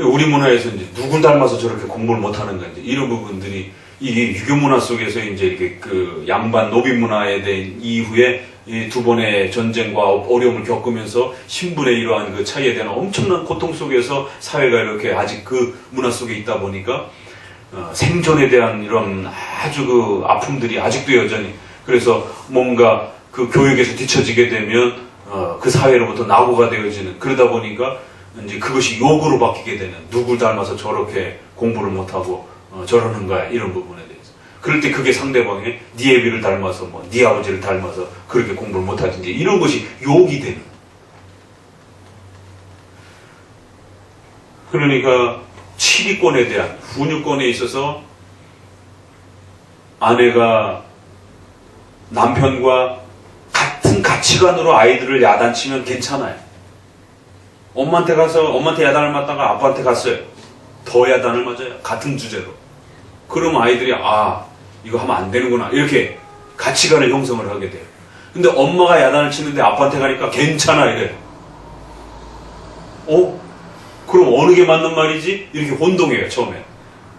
우리 문화에서 이제 누굴 닮아서 저렇게 공부를 못하는 건지 이런 부분들이 이게 유교 문화 속에서 이제 이렇게 그 양반 노비 문화에 대한 이후에 이 두 번의 전쟁과 어려움을 겪으면서 신분의 이러한 그 차이에 대한 엄청난 고통 속에서 사회가 이렇게 아직 그 문화 속에 있다 보니까 생존에 대한 이런 아주 그 아픔들이 아직도 여전히 그래서 뭔가 그 교육에서 뒤처지게 되면 그 사회로부터 낙오가 되어지는 그러다 보니까 이제 그것이 욕으로 바뀌게 되는 누굴 닮아서 저렇게 공부를 못하고 저러는가 이런 부분에 대해서 그럴 때 그게 상대방의 네 애비를 닮아서 뭐 네 아버지를 닮아서 그렇게 공부를 못하든지 이런 것이 욕이 되는 그러니까 치리권에 대한 훈육권에 있어서 아내가 남편과 같은 가치관으로 아이들을 야단치면 괜찮아요. 엄마한테 야단을 맞다가 아빠한테 갔어요. 더 야단을 맞아요. 같은 주제로. 그러면 아이들이 이거 하면 안 되는구나 이렇게 가치관을 형성을 하게 돼요. 근데 엄마가 야단을 치는데 아빠한테 가니까 괜찮아 이래요. 그럼 어느 게 맞는 말이지? 이렇게 혼동해요 처음에.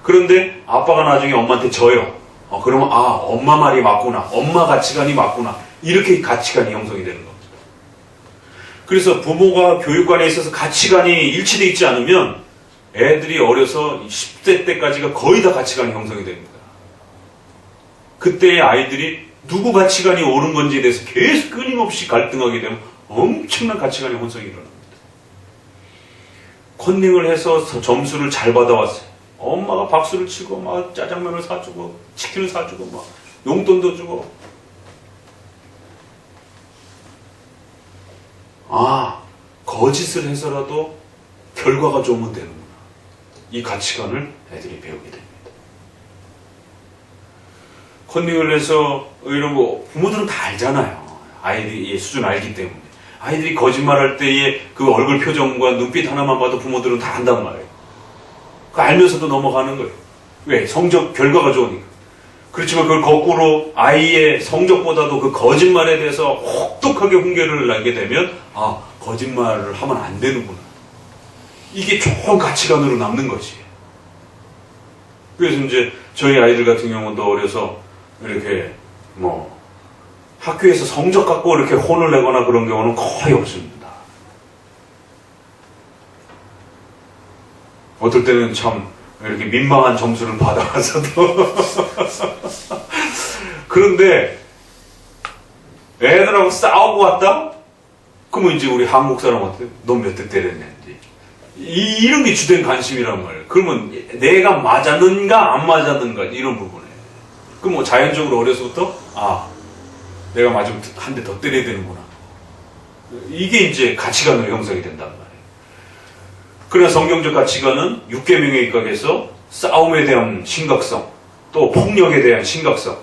그런데 아빠가 나중에 엄마한테 져요. 그러면 엄마 말이 맞구나. 엄마 가치관이 맞구나. 이렇게 가치관이 형성이 되는 겁니다. 그래서 부모가 교육관에 있어서 가치관이 일치되어 있지 않으면 애들이 어려서 10대 때까지가 거의 다 가치관이 형성이 됩니다. 그때의 아이들이 누구 가치관이 옳은 건지에 대해서 계속 끊임없이 갈등하게 되면 엄청난 가치관의 혼성이 일어납니다. 컨닝을 해서 점수를 잘 받아왔어요. 엄마가 박수를 치고 막 짜장면을 사주고 치킨을 사주고 막 용돈도 주고 거짓을 해서라도 결과가 좋으면 되는구나. 이 가치관을 애들이 배우게 됩니다. 컨닝을 해서 이런 거 부모들은 다 알잖아요. 아이들이 수준 알기 때문에. 아이들이 거짓말할 때의 그 얼굴 표정과 눈빛 하나만 봐도 부모들은 다 안단 말이에요. 그 알면서도 넘어가는 거예요. 왜? 성적 결과가 좋으니까. 그렇지만 그걸 거꾸로 아이의 성적보다도 그 거짓말에 대해서 혹독하게 훈계를 하게 되면 거짓말을 하면 안 되는구나. 이게 좋은 가치관으로 남는 거지. 그래서 이제 저희 아이들 같은 경우도 어려서 이렇게 학교에서 성적 갖고 이렇게 혼을 내거나 그런 경우는 거의 없습니다. 어떨 때는 참 이렇게 민망한 점수를 받아와서도 그런데 애들하고 싸우고 왔다? 그러면 이제 우리 한국 사람한테 넌 몇 대 때렸냐 이런 게 주된 관심이란 말이에요. 그러면 내가 맞았는가 안 맞았는가 이런 부분에 그럼 자연적으로 어려서부터 내가 맞으면 한 대 더 때려야 되는구나. 이게 이제 가치관으로 형성이 된단 말이에요. 그러나 성경적 가치관은 6계명에 입각해서 싸움에 대한 심각성, 또 폭력에 대한 심각성,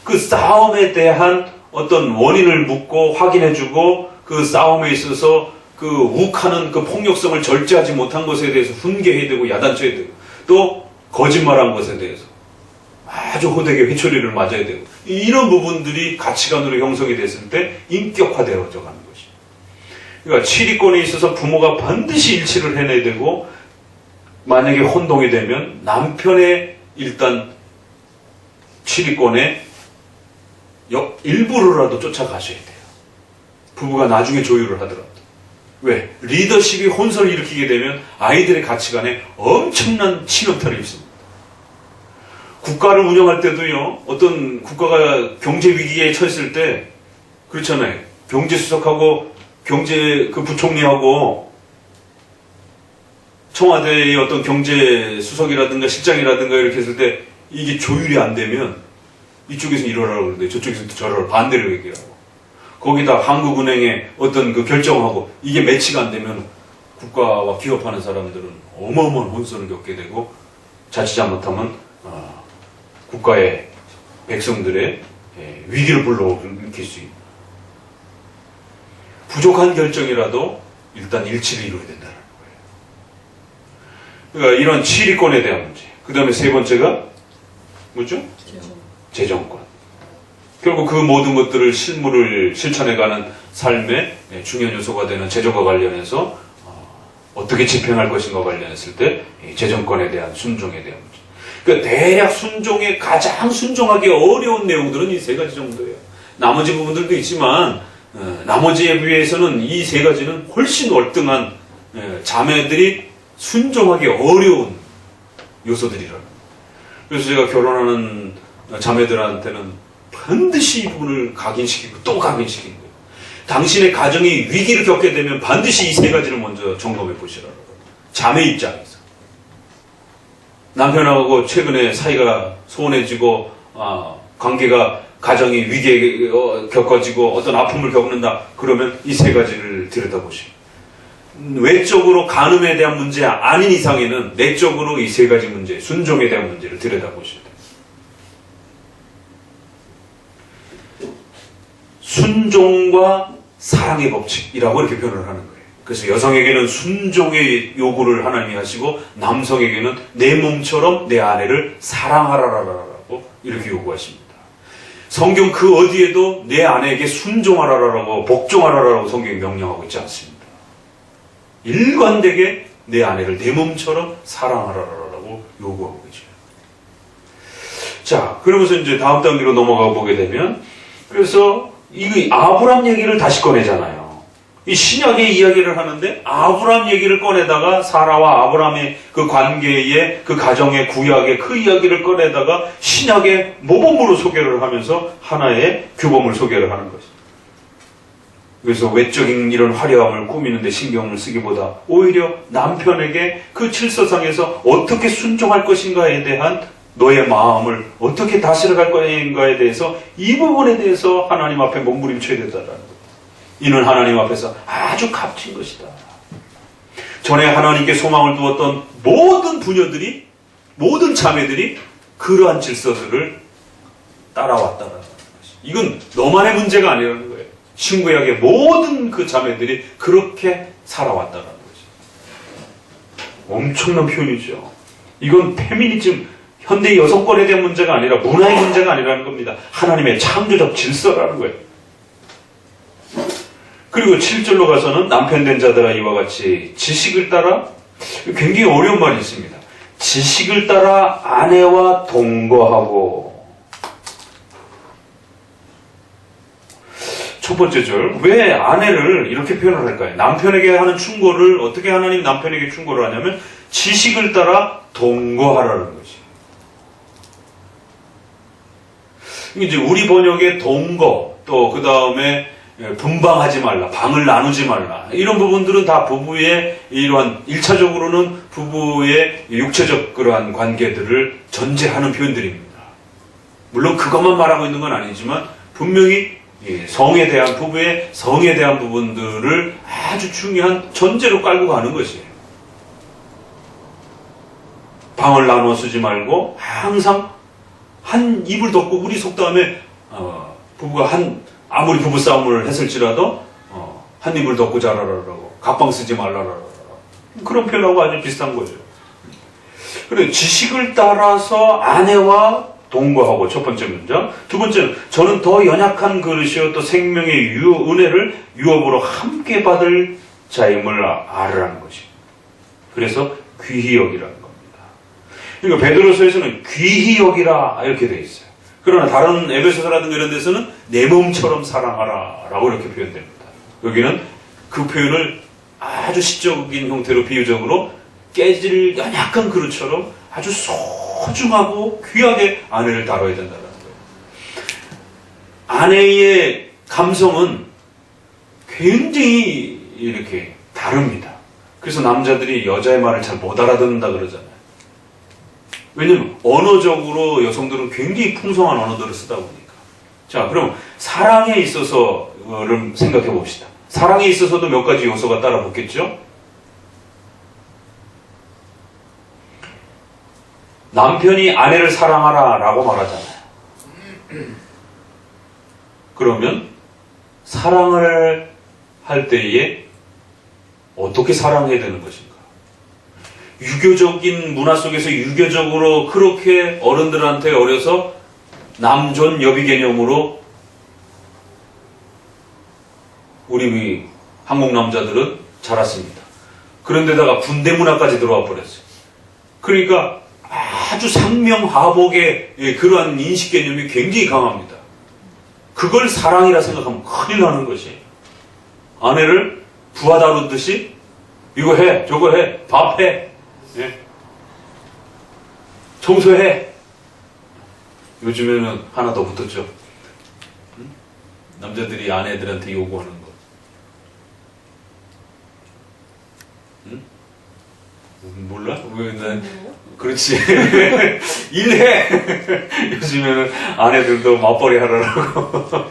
그 싸움에 대한 어떤 원인을 묻고 확인해주고 그 싸움에 있어서 그 욱하는 그 폭력성을 절제하지 못한 것에 대해서 훈계해야 되고 야단쳐야 되고, 또 거짓말한 것에 대해서 아주 호되게 회초리를 맞아야 되고, 이런 부분들이 가치관으로 형성이 됐을 때 인격화되어져 가는 것이. 그러니까 치리권에 있어서 부모가 반드시 일치를 해내야 되고, 만약에 혼동이 되면 남편의 일단 치리권에 일부러라도 쫓아가셔야 돼요. 부부가 나중에 조율을 하더라도. 왜? 리더십이 혼선을 일으키게 되면 아이들의 가치관에 엄청난 치명타를 입습니다. 국가를 운영할 때도요, 어떤 국가가 경제 위기에 처했을 때, 그렇잖아요. 경제수석하고 경제 그 부총리하고 청와대의 어떤 경제수석이라든가 실장이라든가 이렇게 했을 때 이게 조율이 안 되면 이쪽에서 이러라고 그러는데 저쪽에서 저러라고 반대를 얘기하고, 거기다 한국은행에 어떤 그 결정하고 이게 매치가 안 되면 국가와 기업하는 사람들은 어마어마한 혼선을 겪게 되고, 자칫 잘못하면 국가의 백성들의 위기를 불러일으킬 수 있는, 부족한 결정이라도 일단 일치를 이루어야 된다는 거예요. 그러니까 이런 치리권에 대한 문제. 그 다음에 세 번째가 뭐죠? 재정권. 결국 그 모든 것들을 실물을 실천해가는 삶의 중요한 요소가 되는 재정과 관련해서 어떻게 집행할 것인가 관련했을 때 재정권에 대한 순종에 대한 문제. 그러니까 대략 순종에 가장 순종하기 어려운 내용들은 이 세 가지 정도예요. 나머지 부분들도 있지만 나머지에 비해서는 이 세 가지는 훨씬 월등한 자매들이 순종하기 어려운 요소들이라는 거예요. 그래서 제가 결혼하는 자매들한테는 반드시 이 부분을 각인시키고 또 각인시키는 거예요. 당신의 가정이 위기를 겪게 되면 반드시 이 세 가지를 먼저 점검해 보시라고. 자매 입장에서. 남편하고 최근에 사이가 소원해지고 관계가 가정이 위기에 겪어지고 어떤 아픔을 겪는다. 그러면 이 세 가지를 들여다보시고, 외적으로 간음에 대한 문제 아닌 이상에는 내적으로 이 세 가지 문제, 순종에 대한 문제를 들여다보셔야 돼요. 순종과 사랑의 법칙이라고 이렇게 표현을 하는 거예요. 그래서 여성에게는 순종의 요구를 하나님이 하시고, 남성에게는 내 몸처럼 내 아내를 사랑하라라고 이렇게 요구하십니다. 성경 그 어디에도 내 아내에게 순종하라라고 복종하라라고 성경이 명령하고 있지 않습니다. 일관되게 내 아내를 내 몸처럼 사랑하라라고 요구하고 계셔요. 자, 그러면서 이제 다음 단계로 넘어가 보게 되면, 그래서 이 아브람 얘기를 다시 꺼내잖아요. 이 신약의 이야기를 하는데 아브람 얘기를 꺼내다가 사라와 아브람의 그 관계의 그 가정의 구약의 그 이야기를 꺼내다가 신약의 모범으로 소개를 하면서 하나의 규범을 소개를 하는 것입니다. 그래서 외적인 이런 화려함을 꾸미는데 신경을 쓰기보다 오히려 남편에게 그 질서상에서 어떻게 순종할 것인가에 대한 너의 마음을 어떻게 다스려갈 것인가에 대해서, 이 부분에 대해서 하나님 앞에 몸부림쳐야 된다는 거예요. 이는 하나님 앞에서 아주 값진 것이다. 전에 하나님께 소망을 두었던 모든 부녀들이, 모든 자매들이 그러한 질서들을 따라왔다는 것이. 이건 너만의 문제가 아니라는 거예요. 신구약의 모든 그 자매들이 그렇게 살아왔다는 것이. 엄청난 표현이죠. 이건 페미니즘, 현대 여성권에 대한 문제가 아니라 문화의 문제가 아니라는 겁니다. 하나님의 창조적 질서라는 거예요. 그리고 7절로 가서는 남편 된 자들아 이와 같이 지식을 따라, 굉장히 어려운 말이 있습니다. 지식을 따라 아내와 동거하고. 첫 번째 절, 왜 아내를 이렇게 표현을 할까요? 남편에게 하는 충고를 어떻게 하나님 남편에게 충고를 하냐면 지식을 따라 동거하라는 것이. 이제 우리 번역의 동거, 또 그 다음에 분방하지 말라, 방을 나누지 말라, 이런 부분들은 다 부부의 이러한 1차적으로는 부부의 육체적 그러한 관계들을 전제하는 표현들입니다. 물론 그것만 말하고 있는 건 아니지만 분명히 성에 대한, 부부의 성에 대한 부분들을 아주 중요한 전제로 깔고 가는 것이에요. 방을 나눠 쓰지 말고 항상 한 이불 덮고 우리 속담에 부부가 아무리 부부싸움을 했을지라도 한 이불 덮고 자라라라고 갑방 쓰지 말라라라고 그런 표현하고 아주 비슷한 거죠. 그래 지식을 따라서 아내와 동거하고 첫 번째 문장. 두 번째는 저는 더 연약한 그릇이요 또 생명의 은혜를 유업으로 함께 받을 자임을 알으라는 것이. 그래서 귀히 여기라는 겁니다. 그러니까 베드로서에서는 귀히 여기라 이렇게 되어 있어요. 그러나 다른 에베소서라든가 이런 데서는 내 몸처럼 사랑하라 라고 이렇게 표현됩니다. 여기는 그 표현을 아주 시적인 형태로 비유적으로 깨질 연약한 그릇처럼 아주 소중하고 귀하게 아내를 다뤄야 된다는 거예요. 아내의 감성은 굉장히 이렇게 다릅니다. 그래서 남자들이 여자의 말을 잘 못 알아듣는다 그러잖아요. 왜냐면 언어적으로 여성들은 굉장히 풍성한 언어들을 쓰다 보니까. 자, 그럼 사랑에 있어서를 생각해 봅시다. 사랑에 있어서도 몇 가지 요소가 따라 붙겠죠? 남편이 아내를 사랑하라 라고 말하잖아요. 그러면 사랑을 할 때에 어떻게 사랑해야 되는 것인가? 유교적인 문화 속에서 유교적으로 그렇게 어른들한테 어려서 남존 여비 개념으로 우리 한국 남자들은 자랐습니다. 그런데다가 군대 문화까지 들어와 버렸어요. 그러니까 아주 상명하복의 그러한 인식 개념이 굉장히 강합니다. 그걸 사랑이라 생각하면 큰일 나는 것이에요. 아내를 부하 다루듯이 이거 해, 저거 해, 밥 해, 청소해. 요즘에는 하나 더 붙었죠. 남자들이 아내들한테 요구하는 거. 몰라? 왜, 난, 그렇지. 일해! 요즘에는 아내들도 맞벌이 하라고.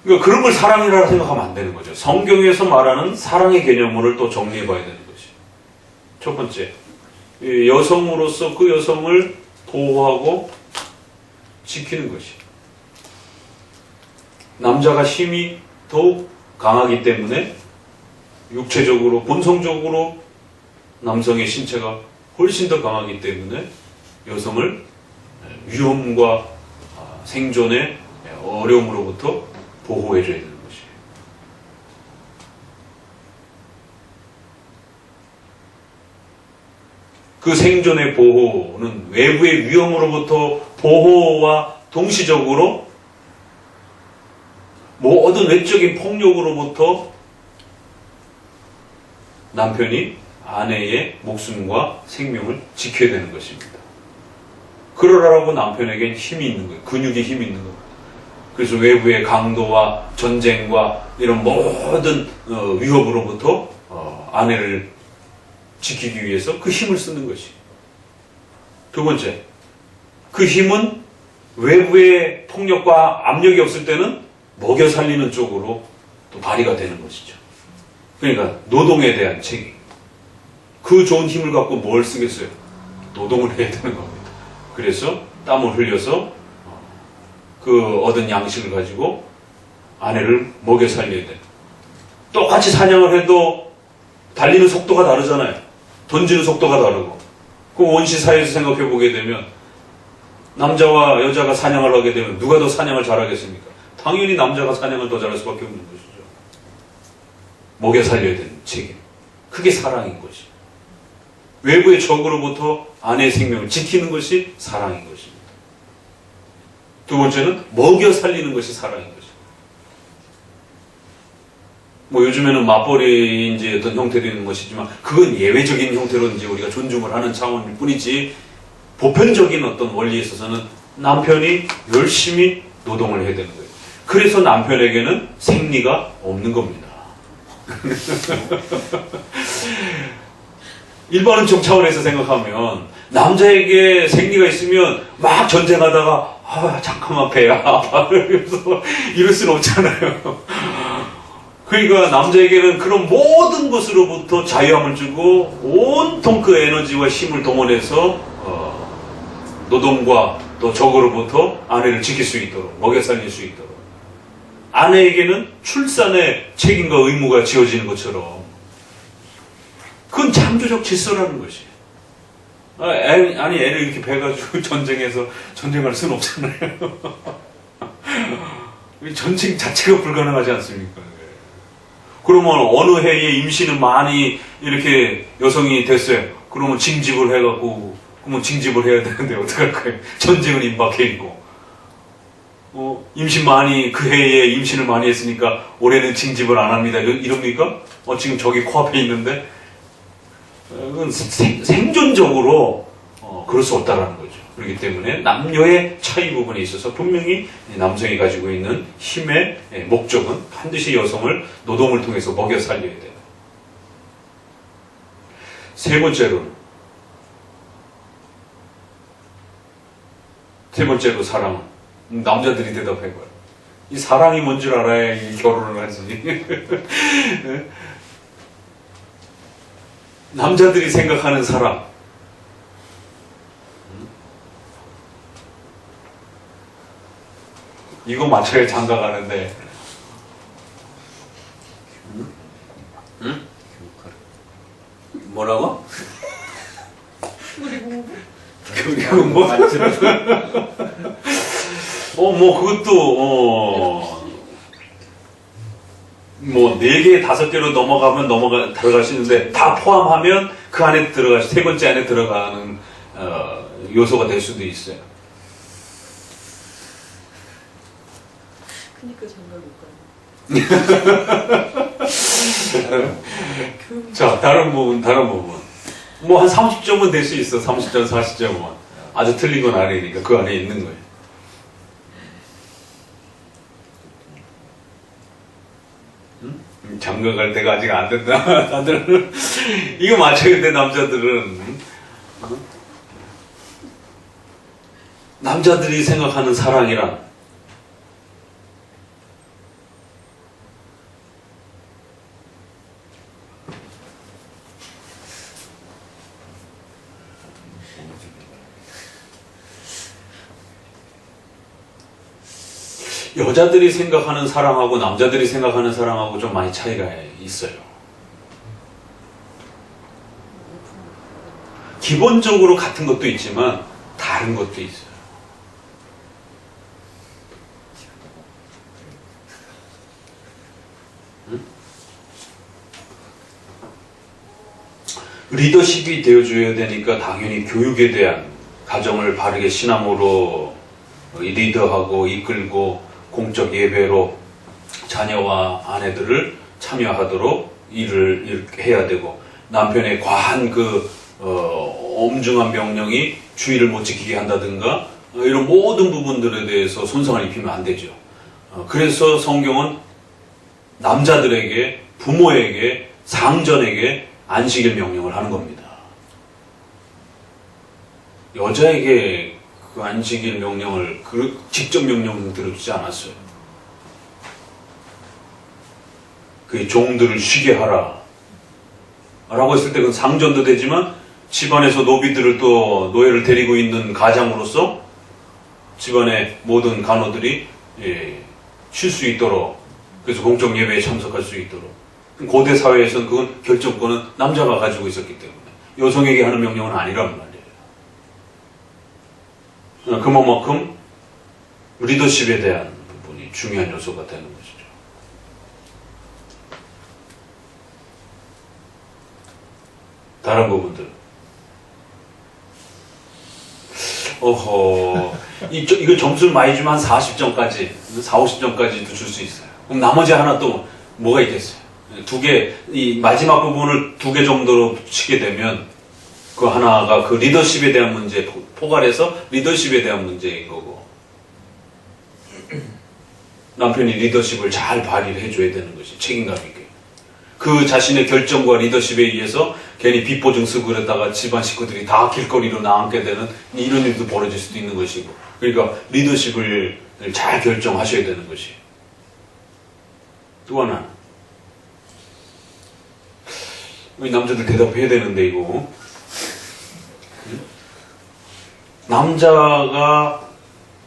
그러니까 그런 걸 사랑이라 생각하면 안 되는 거죠. 성경에서 말하는 사랑의 개념을 또 정리해 봐야 되는 것이. 첫 번째, 여성으로서 그 여성을 보호하고 지키는 것이. 남자가 힘이 더욱 강하기 때문에 육체적으로, 본성적으로 남성의 신체가 훨씬 더 강하기 때문에 여성을 위험과 생존의 어려움으로부터 보호해줘야 되는 것이에요. 그 생존의 보호는 외부의 위험으로부터 보호와 동시적으로 모든 외적인 폭력으로부터 남편이 아내의 목숨과 생명을 지켜야 되는 것입니다. 그러라고 남편에겐 힘이 있는 거예요. 근육에 힘이 있는 겁니다. 그래서 외부의 강도와 전쟁과 이런 모든 위협으로부터 아내를 지키기 위해서 그 힘을 쓰는 것이. 두 번째, 그 힘은 외부의 폭력과 압력이 없을 때는 먹여 살리는 쪽으로 또 발휘가 되는 것이죠. 그러니까 노동에 대한 책임. 그 좋은 힘을 갖고 뭘 쓰겠어요? 노동을 해야 되는 겁니다. 그래서 땀을 흘려서 그 얻은 양식을 가지고 아내를 먹여 살려야 돼요. 똑같이 사냥을 해도 달리는 속도가 다르잖아요. 던지는 속도가 다르고. 그 원시 사회에서 생각해 보게 되면 남자와 여자가 사냥을 하게 되면 누가 더 사냥을 잘하겠습니까? 당연히 남자가 사냥을 더 잘할 수밖에 없는 것이죠. 먹여 살려야 되는 책임. 그게 사랑인 것이. 외부의 적으로부터 아내의 생명을 지키는 것이 사랑인 것입니다. 두 번째는 먹여 살리는 것이 사랑인 것입니다. 요즘에는 맞벌이 이제 어떤 형태도 있는 것이지만 그건 예외적인 형태로 이제 우리가 존중을 하는 차원일 뿐이지 보편적인 어떤 원리에 있어서는 남편이 열심히 노동을 해야 되는 거예요. 그래서 남편에게는 생리가 없는 겁니다. 일반적 차원에서 생각하면 남자에게 생리가 있으면 막 전쟁하다가 잠깐만 배야 이러면서 이럴 수는 없잖아요. 그러니까 남자에게는 그런 모든 것으로부터 자유함을 주고 온통 그 에너지와 힘을 동원해서 노동과 또 적으로부터 아내를 지킬 수 있도록 먹여 살릴 수 있도록 아내에게는 출산의 책임과 의무가 지어지는 것처럼 그건 창조적 질서라는 것이. 아니 애를 이렇게 배가지고 전쟁할 수는 없잖아요. 전쟁 자체가 불가능하지 않습니까? 그러면 어느 해에 임신은 많이 이렇게 여성이 됐어요. 그러면 징집을 해갖고 그러면 징집을 해야 되는데 어떡할까요? 전쟁은 임박해 있고 임신 많이 그 해에 임신을 많이 했으니까 올해는 징집을 안 합니다. 이럽니까? 지금 저기 코앞에 있는데 그건 생존적으로 그럴 수 없다라는 거죠. 그렇기 때문에 남녀의 차이 부분에 있어서 분명히 남성이 가지고 있는 힘의 목적은 반드시 여성을 노동을 통해서 먹여 살려야 돼요. 세 번째로 사랑은 남자들이 대답해봐요. 이 사랑이 뭔 줄 알아야 이 결혼을 하지. 남자들이 생각하는 사랑. 이거 맞춰야 장가 가는데. 응? 뭐라고? 우리 공부? 뭐? 그것도, 뭐, 4개, 5개로 들어갈 수 있는데, 다 포함하면 그 안에 세 번째 안에 들어가는, 요소가 될 수도 있어요. 그니까 장가 못 가네. 자, 다른 부분. 뭐, 한 30점은 될 수 있어. 30점, 40점은. 아주 틀린 건 아니니까. 그 안에 있는 거예요. 장가 갈 때가 아직 안 된다. 다들 이거 맞춰야 돼. 남자들은 남자들이 생각하는 사랑이란 여자들이 생각하는 사랑하고 남자들이 생각하는 사랑하고 좀 많이 차이가 있어요. 기본적으로 같은 것도 있지만 다른 것도 있어요. 리더십이 되어줘야 되니까 당연히 교육에 대한 가정을 바르게 신앙으로 리더하고 이끌고 공적 예배로 자녀와 아내들을 참여하도록 일을 이렇게 해야 되고 남편의 과한 엄중한 명령이 주의를 못 지키게 한다든가 이런 모든 부분들에 대해서 손상을 입히면 안 되죠. 그래서 성경은 남자들에게 부모에게 상전에게 안식일 명령을 하는 겁니다. 여자에게 그 안식일 명령을 직접 명령 들어주지 않았어요. 그 종들을 쉬게 하라 라고 했을 때 그 상전도 되지만 집안에서 노비들을 또 노예를 데리고 있는 가장으로서 집안의 모든 간호들이 쉴 수 있도록 그래서 공적 예배에 참석할 수 있도록 고대 사회에서는 그건 결정권은 남자가 가지고 있었기 때문에 여성에게 하는 명령은 아니란 말이에요. 그만큼 리더십에 대한 부분이 중요한 요소가 되는 것이죠. 다른 부분들. 이거 점수를 많이 주면 한 40점까지, 50점까지도 줄 수 있어요. 그럼 나머지 하나 또 뭐가 있겠어요? 이 마지막 부분을 2개 정도로 치게 되면 그 하나가 그 리더십에 대한 문제, 포괄해서 리더십에 대한 문제인 거고 남편이 리더십을 잘 발휘를 해줘야 되는 것이 책임감 있게 그 자신의 결정과 리더십에 의해서 괜히 빚보증 쓰고 그랬다가 집안 식구들이 다 길거리로 나앉게 되는 이런 일도 벌어질 수도 있는 것이고 그러니까 리더십을 잘 결정하셔야 되는 것이 또 하나 우리 남자들 대답해야 되는데 이거. 남자가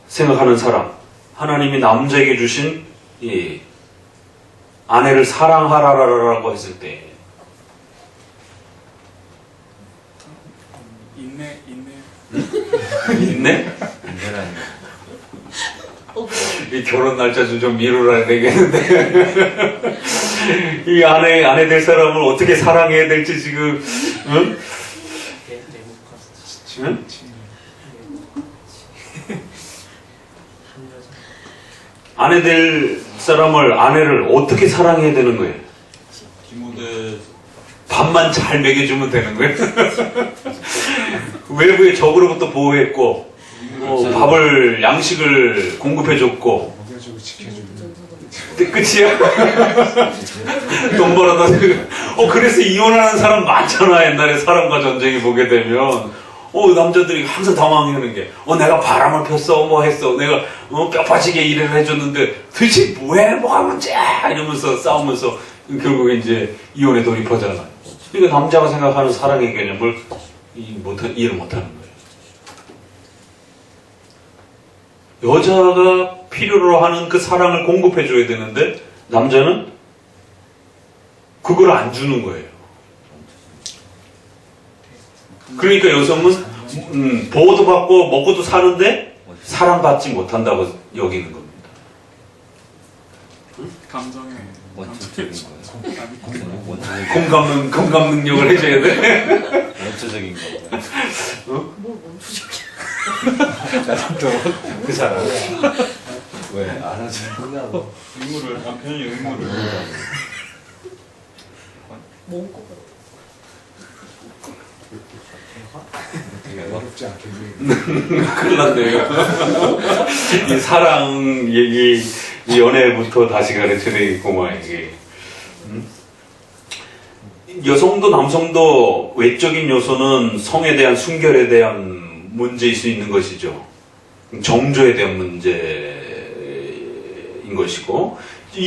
생각하는 사랑, 하나님이 남자에게 주신 이 아내를 사랑하라라고 했을 때 인내. 있네? 인내라는 이 결혼 날짜 좀 미루라 되겠는데 이 아내 될 사람을 어떻게 사랑해야 될지 지금 응? 응? 아내 될 사람을 아내를 어떻게 사랑해야 되는 거예요? 디모데 밥만 잘 먹여주면 되는 거예요? 외부의 적으로부터 보호했고 밥을 양식을 공급해줬고 먹여주고 지켜주고. 끝이야? 돈 벌어다 그래서 이혼하는 사람 많잖아. 옛날에 사람과 전쟁이 보게 되면 남자들이 항상 당황하는 게 내가 바람을 폈어 뭐 했어 내가 뼈 빠지게 일을 해줬는데 도대체 뭐해 뭐가 문제야 이러면서 싸우면서 결국에 이제 이혼에 돌입하잖아. 그러니까 남자가 생각하는 사랑의 개념을 이해를 못하는 거예요. 여자가 필요로 하는 그 사랑을 공급해줘야 되는데 남자는 그걸 안 주는 거예요. 그러니까 여성은 보호도 받고 먹고도 사는데 사랑받지 못한다고 여기는 겁니다. 감정에 원초적인 거예요. 공감 능력을 해줘야 돼. 원초적인 거예요. 뭘 멈추셨게. 그 사람. 왜? 안 하죠. 의무를 남편이 의무를 뭔 거? 되게 어렵지 않게. 큰일 났네요. 이 사랑 얘기, 이 연애부터 다시 가르쳐야 되겠구만, 이게. 여성도 남성도 외적인 요소는 성에 대한 순결에 대한 문제일 수 있는 것이죠. 정조에 대한 문제인 것이고,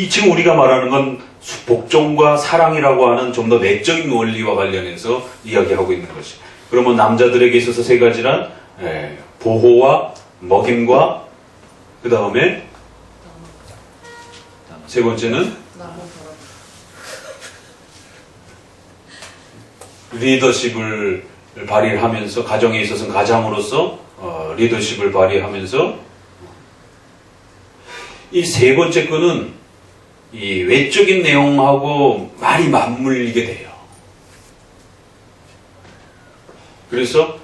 지금 우리가 말하는 건 복종과 사랑이라고 하는 좀 더 내적인 원리와 관련해서 이야기하고 있는 것이. 그러면 남자들에게 있어서 세 가지란 보호와 먹임과 그 다음에 세 번째는 나만 바라봐. 리더십을 발휘하면서 가정에 있어서는 가장으로서 리더십을 발휘하면서 이 세 번째 거는 이 외적인 내용하고 많이 맞물리게 돼요. 그래서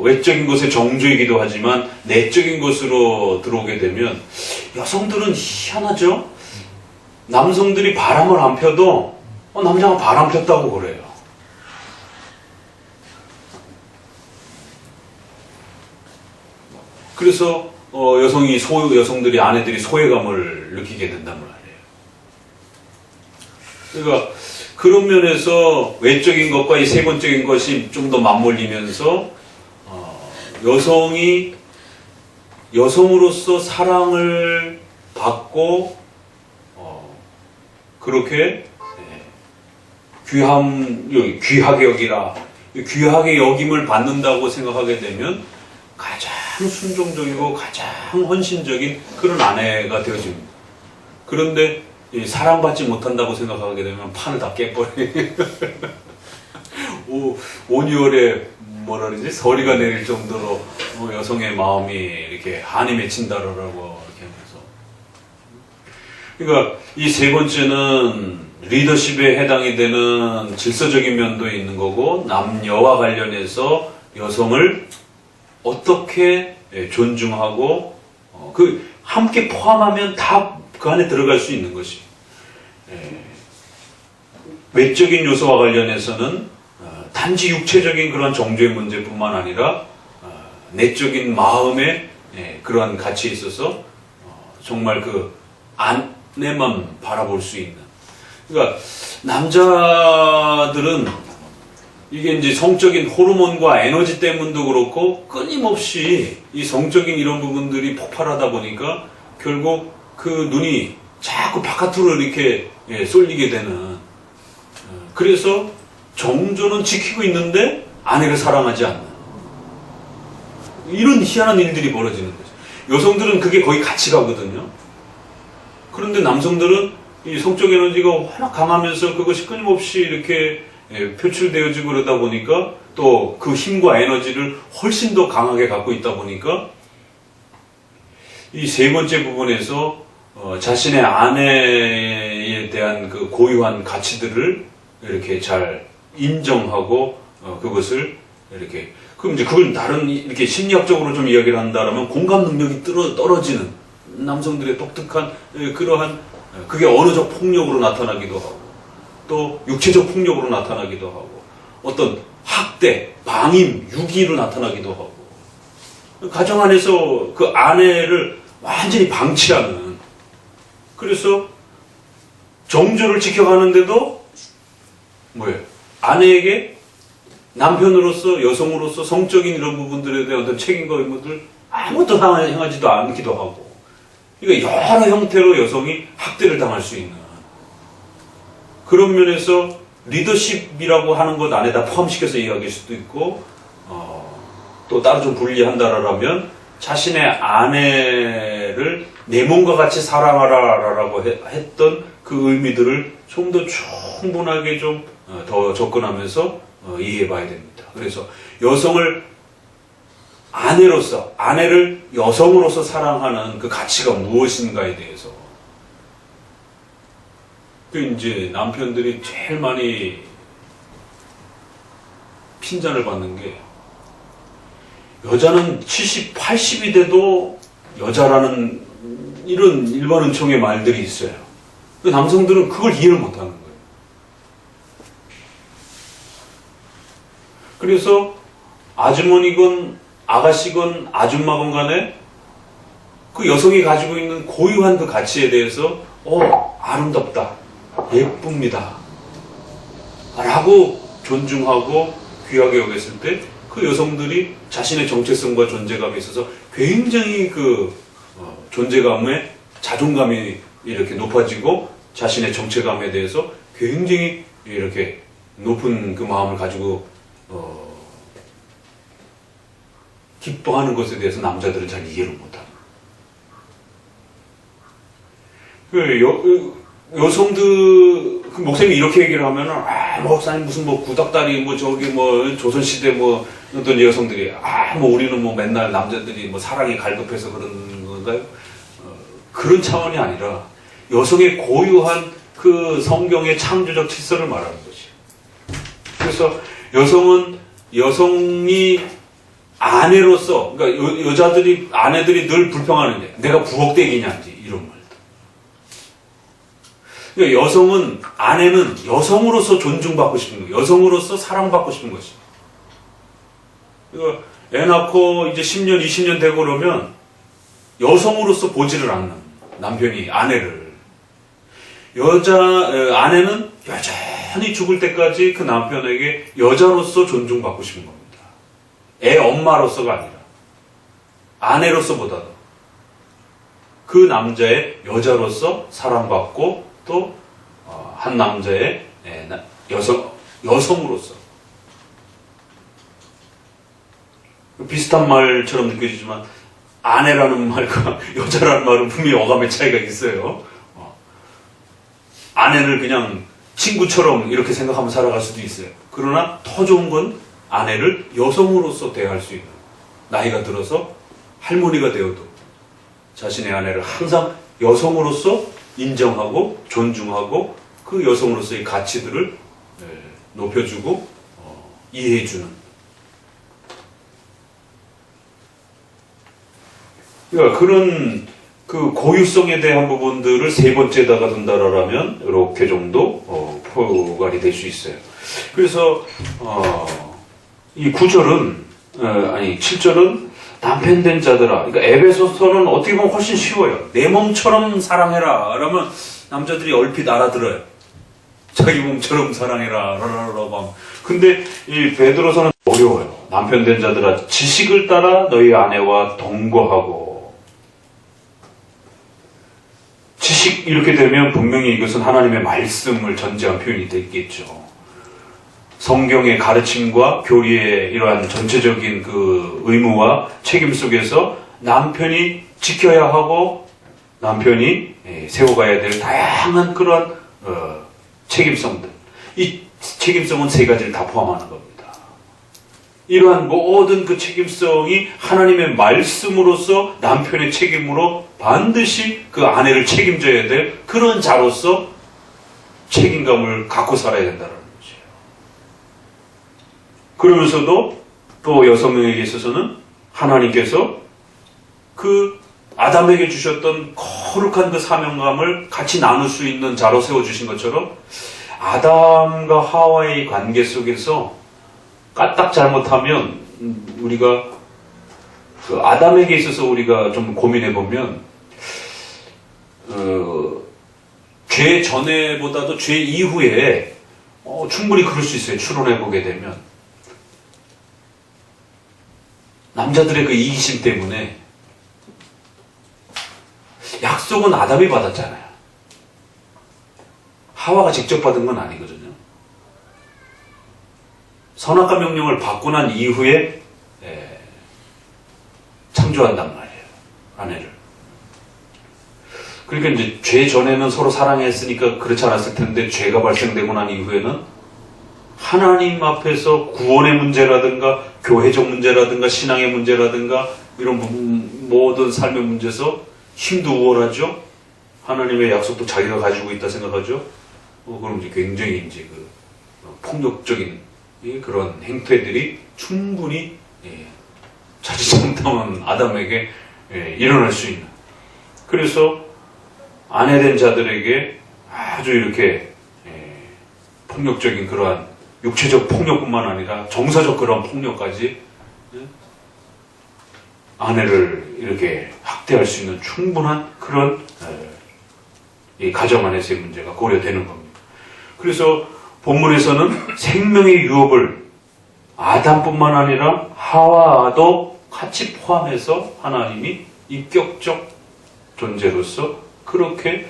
외적인 것의 정조이기도 하지만 내적인 것으로 들어오게 되면 여성들은 희한하죠. 남성들이 바람을 안 펴도 남자가 바람 폈다고 그래요. 그래서 여성들이 아내들이 소외감을 느끼게 된단 말이에요. 그러니까 그런 면에서 외적인 것과 이 세 번적인 것이 좀 더 맞물리면서 여성이 여성으로서 사랑을 받고 그렇게 귀하게 여기라 귀하게 여김을 받는다고 생각하게 되면 가장 순종적이고 가장 헌신적인 그런 아내가 되어집니다. 그런데 사랑받지 못한다고 생각하게 되면 판을 다 깨버려요. 온유월에 뭐라 그러지? 서리가 내릴 정도로 여성의 마음이 이렇게 한이 맺힌다라고 이렇게 하면서. 그러니까 이 세 번째는 리더십에 해당이 되는 질서적인 면도 있는 거고 남녀와 관련해서 여성을 어떻게 존중하고 그 함께 포함하면 다 그 안에 들어갈 수 있는 것이 외적인 요소와 관련해서는 단지 육체적인 그런 정죄의 문제뿐만 아니라 내적인 마음의 그러한 가치에 있어서 정말 그 안에만 바라볼 수 있는. 그러니까 남자들은 이게 이제 성적인 호르몬과 에너지 때문도 그렇고 끊임없이 이 성적인 이런 부분들이 폭발하다 보니까 결국 그 눈이 자꾸 바깥으로 이렇게 쏠리게 되는. 그래서 정조는 지키고 있는데 아내를 사랑하지 않는 이런 희한한 일들이 벌어지는 거죠. 여성들은 그게 거의 같이 가거든요. 그런데 남성들은 이 성적 에너지가 워낙 강하면서 그것이 끊임없이 이렇게 표출되어지고 그러다 보니까 또 그 힘과 에너지를 훨씬 더 강하게 갖고 있다 보니까 이 세 번째 부분에서 자신의 아내에 대한 그 고유한 가치들을 이렇게 잘 인정하고 그것을 이렇게 그럼 이제 그걸 다른 이렇게 심리학적으로 좀 이야기를 한다라면 공감 능력이 떨어지는 남성들의 독특한 그러한 그게 언어적 폭력으로 나타나기도 하고 또 육체적 폭력으로 나타나기도 하고 어떤 학대, 방임, 유기로 나타나기도 하고 가정 안에서 그 아내를 완전히 방치하는 그래서 정조를 지켜가는데도 뭐예요? 아내에게 남편으로서 여성으로서 성적인 이런 부분들에 대한 어떤 책임과 의무들 아무것도 행하지도 않기도 하고 그러니까 여러 형태로 여성이 학대를 당할 수 있는 그런 면에서 리더십이라고 하는 것 안에다 포함시켜서 이야기할 수도 있고 또 따로 좀 분리한다라면 자신의 아내를 내 몸과 같이 사랑하라라고 했던 그 의미들을 좀 더 충분하게 좀 더 접근하면서 이해해 봐야 됩니다. 그래서 여성을 아내로서, 아내를 여성으로서 사랑하는 그 가치가 무엇인가에 대해서 그 이제 남편들이 제일 많이 핀잔을 받는 게 여자는 70, 80이 돼도 여자라는 이런 일반 은총의 말들이 있어요. 남성들은 그걸 이해를 못하는 거예요. 그래서 아주머니건 아가씨건 아줌마건 간에 그 여성이 가지고 있는 고유한 그 가치에 대해서 아름답다, 예쁩니다 라고 존중하고 귀하게 여겼을 때 그 여성들이 자신의 정체성과 존재감에 있어서 굉장히 그 존재감에 자존감이 이렇게 높아지고 자신의 정체감에 대해서 굉장히 이렇게 높은 그 마음을 가지고 기뻐하는 것에 대해서 남자들은 잘 이해를 못합니다. 여성들, 그 목사님이 이렇게 얘기를 하면은, 목사님 무슨 구닥다리, 조선시대 어떤 여성들이, 우리는 맨날 남자들이 사랑이 갈급해서 그런 건가요? 그런 차원이 아니라, 여성의 고유한 그 성경의 창조적 질서를 말하는 것이. 그래서 여성이 아내로서, 그러니까 아내들이 늘 불평하는 게, 내가 부엌대기냐지, 이런 말. 그러니까 아내는 여성으로서 존중받고 싶은 거예요. 여성으로서 사랑받고 싶은 것이. 그러니까 애 낳고 이제 10년, 20년 되고 그러면 여성으로서 보지를 않는 남편이 아내를. 아내는 여전히 죽을 때까지 그 남편에게 여자로서 존중받고 싶은 겁니다. 애 엄마로서가 아니라. 아내로서보다도. 그 남자의 여자로서 사랑받고 또 한 남자의 여성으로서 비슷한 말처럼 느껴지지만 아내라는 말과 여자라는 말은 분명히 어감의 차이가 있어요. 아내를 그냥 친구처럼 이렇게 생각하면 살아갈 수도 있어요. 그러나 더 좋은 건 아내를 여성으로서 대할 수 있는 나이가 들어서 할머니가 되어도 자신의 아내를 항상 여성으로서 인정하고 존중하고 그 여성으로서의 가치들을 높여주고 이해해주는 그러니까 그런 그 고유성에 대한 부분들을 세 번째에다가 둔다라면 이렇게 정도 포괄이 될 수 있어요. 그래서 이 9절은 7절은 남편 된 자들아. 그러니까 에베소서는 어떻게 보면 훨씬 쉬워요. 내 몸처럼 사랑해라. 그러면 남자들이 얼핏 알아들어요. 자기 몸처럼 사랑해라. 라라라라고 하면. 근데 이 베드로서는 어려워요. 남편 된 자들아 지식을 따라 너희 아내와 동거하고. 지식 이렇게 되면 분명히 이것은 하나님의 말씀을 전제한 표현이 되겠죠. 성경의 가르침과 교리의 이러한 전체적인 그 의무와 책임 속에서 남편이 지켜야 하고 남편이 세워가야 될 다양한 그러한 책임성들. 이 책임성은 세 가지를 다 포함하는 겁니다. 이러한 모든 그 책임성이 하나님의 말씀으로서 남편의 책임으로 반드시 그 아내를 책임져야 될 그런 자로서 책임감을 갖고 살아야 된다는 거죠. 그러면서도 또 여성에게 있어서는 하나님께서 그 아담에게 주셨던 거룩한 그 사명감을 같이 나눌 수 있는 자로 세워주신 것처럼 아담과 하와의 관계 속에서 까딱 잘못하면 우리가 그 아담에게 있어서 우리가 좀 고민해 보면 죄 전에보다도 죄 이후에 충분히 그럴 수 있어요. 추론해 보게 되면 남자들의 그 이기심 때문에 약속은 아담이 받았잖아요. 하와가 직접 받은 건 아니거든요. 선악과 명령을 받고 난 이후에 창조한단 말이에요. 아내를. 그러니까 이제 죄 전에는 서로 사랑했으니까 그렇지 않았을 텐데 죄가 발생되고 난 이후에는 하나님 앞에서 구원의 문제라든가 교회적 문제라든가 신앙의 문제라든가 이런 모든 삶의 문제에서 힘도 우월하죠. 하나님의 약속도 자기가 가지고 있다 생각하죠. 그럼 이제 굉장히 이제 그 폭력적인 그런 행태들이 충분히 자칫잘못하면 아담에게 일어날 수 있는. 그래서 아내된 자들에게 아주 이렇게 폭력적인 그러한 육체적 폭력뿐만 아니라 정서적 그런 폭력까지 아내를 이렇게 학대할 수 있는 충분한 그런 이 가정 안에서의 문제가 고려되는 겁니다. 그래서 본문에서는 생명의 유업을 아담뿐만 아니라 하와도 같이 포함해서 하나님이 인격적 존재로서 그렇게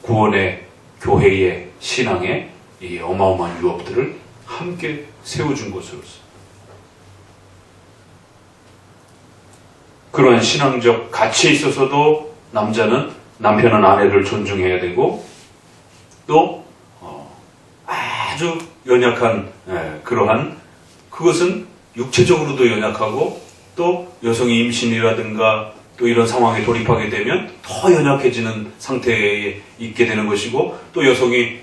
구원의 교회의 신앙의 이 어마어마한 유업들을 함께 세워준 것으로서 그러한 신앙적 가치에 있어서도 남편은 아내를 존중해야 되고 또 아주 연약한 그러한 그것은 육체적으로도 연약하고 또 여성이 임신이라든가 또 이런 상황에 돌입하게 되면 더 연약해지는 상태에 있게 되는 것이고 또 여성이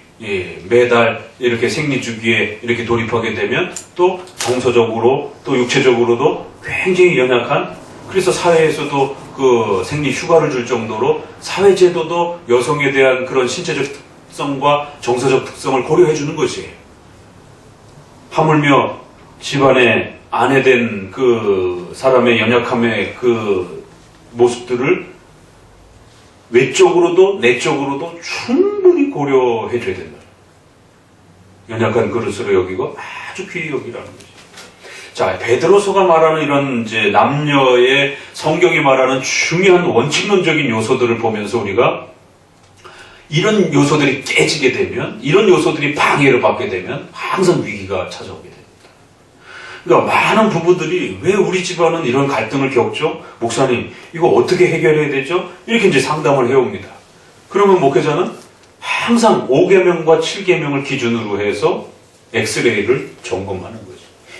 매달 이렇게 생리 주기에 이렇게 돌입하게 되면 또 정서적으로 또 육체적으로도 굉장히 연약한 그래서 사회에서도 그 생리 휴가를 줄 정도로 사회제도도 여성에 대한 그런 신체적 특성과 정서적 특성을 고려해 주는 것이에요. 하물며 집안에 아내된 그 사람의 연약함의 그 모습들을 외적으로도 내적으로도 충분히 고려해 줘야 된다. 연약한 그릇으로 여기고 아주 귀히 여기라는 거죠. 자, 베드로서가 말하는 이런 이제 남녀의 성경이 말하는 중요한 원칙론적인 요소들을 보면서 우리가 이런 요소들이 깨지게 되면, 이런 요소들이 방해를 받게 되면 항상 위기가 찾아오게 됩니다. 그러니까 많은 부부들이 왜 우리 집안은 이런 갈등을 겪죠? 목사님, 이거 어떻게 해결해야 되죠? 이렇게 이제 상담을 해옵니다. 그러면 목회자는 항상 5계명과 7계명을 기준으로 해서 엑스레이를 점검하는 거죠.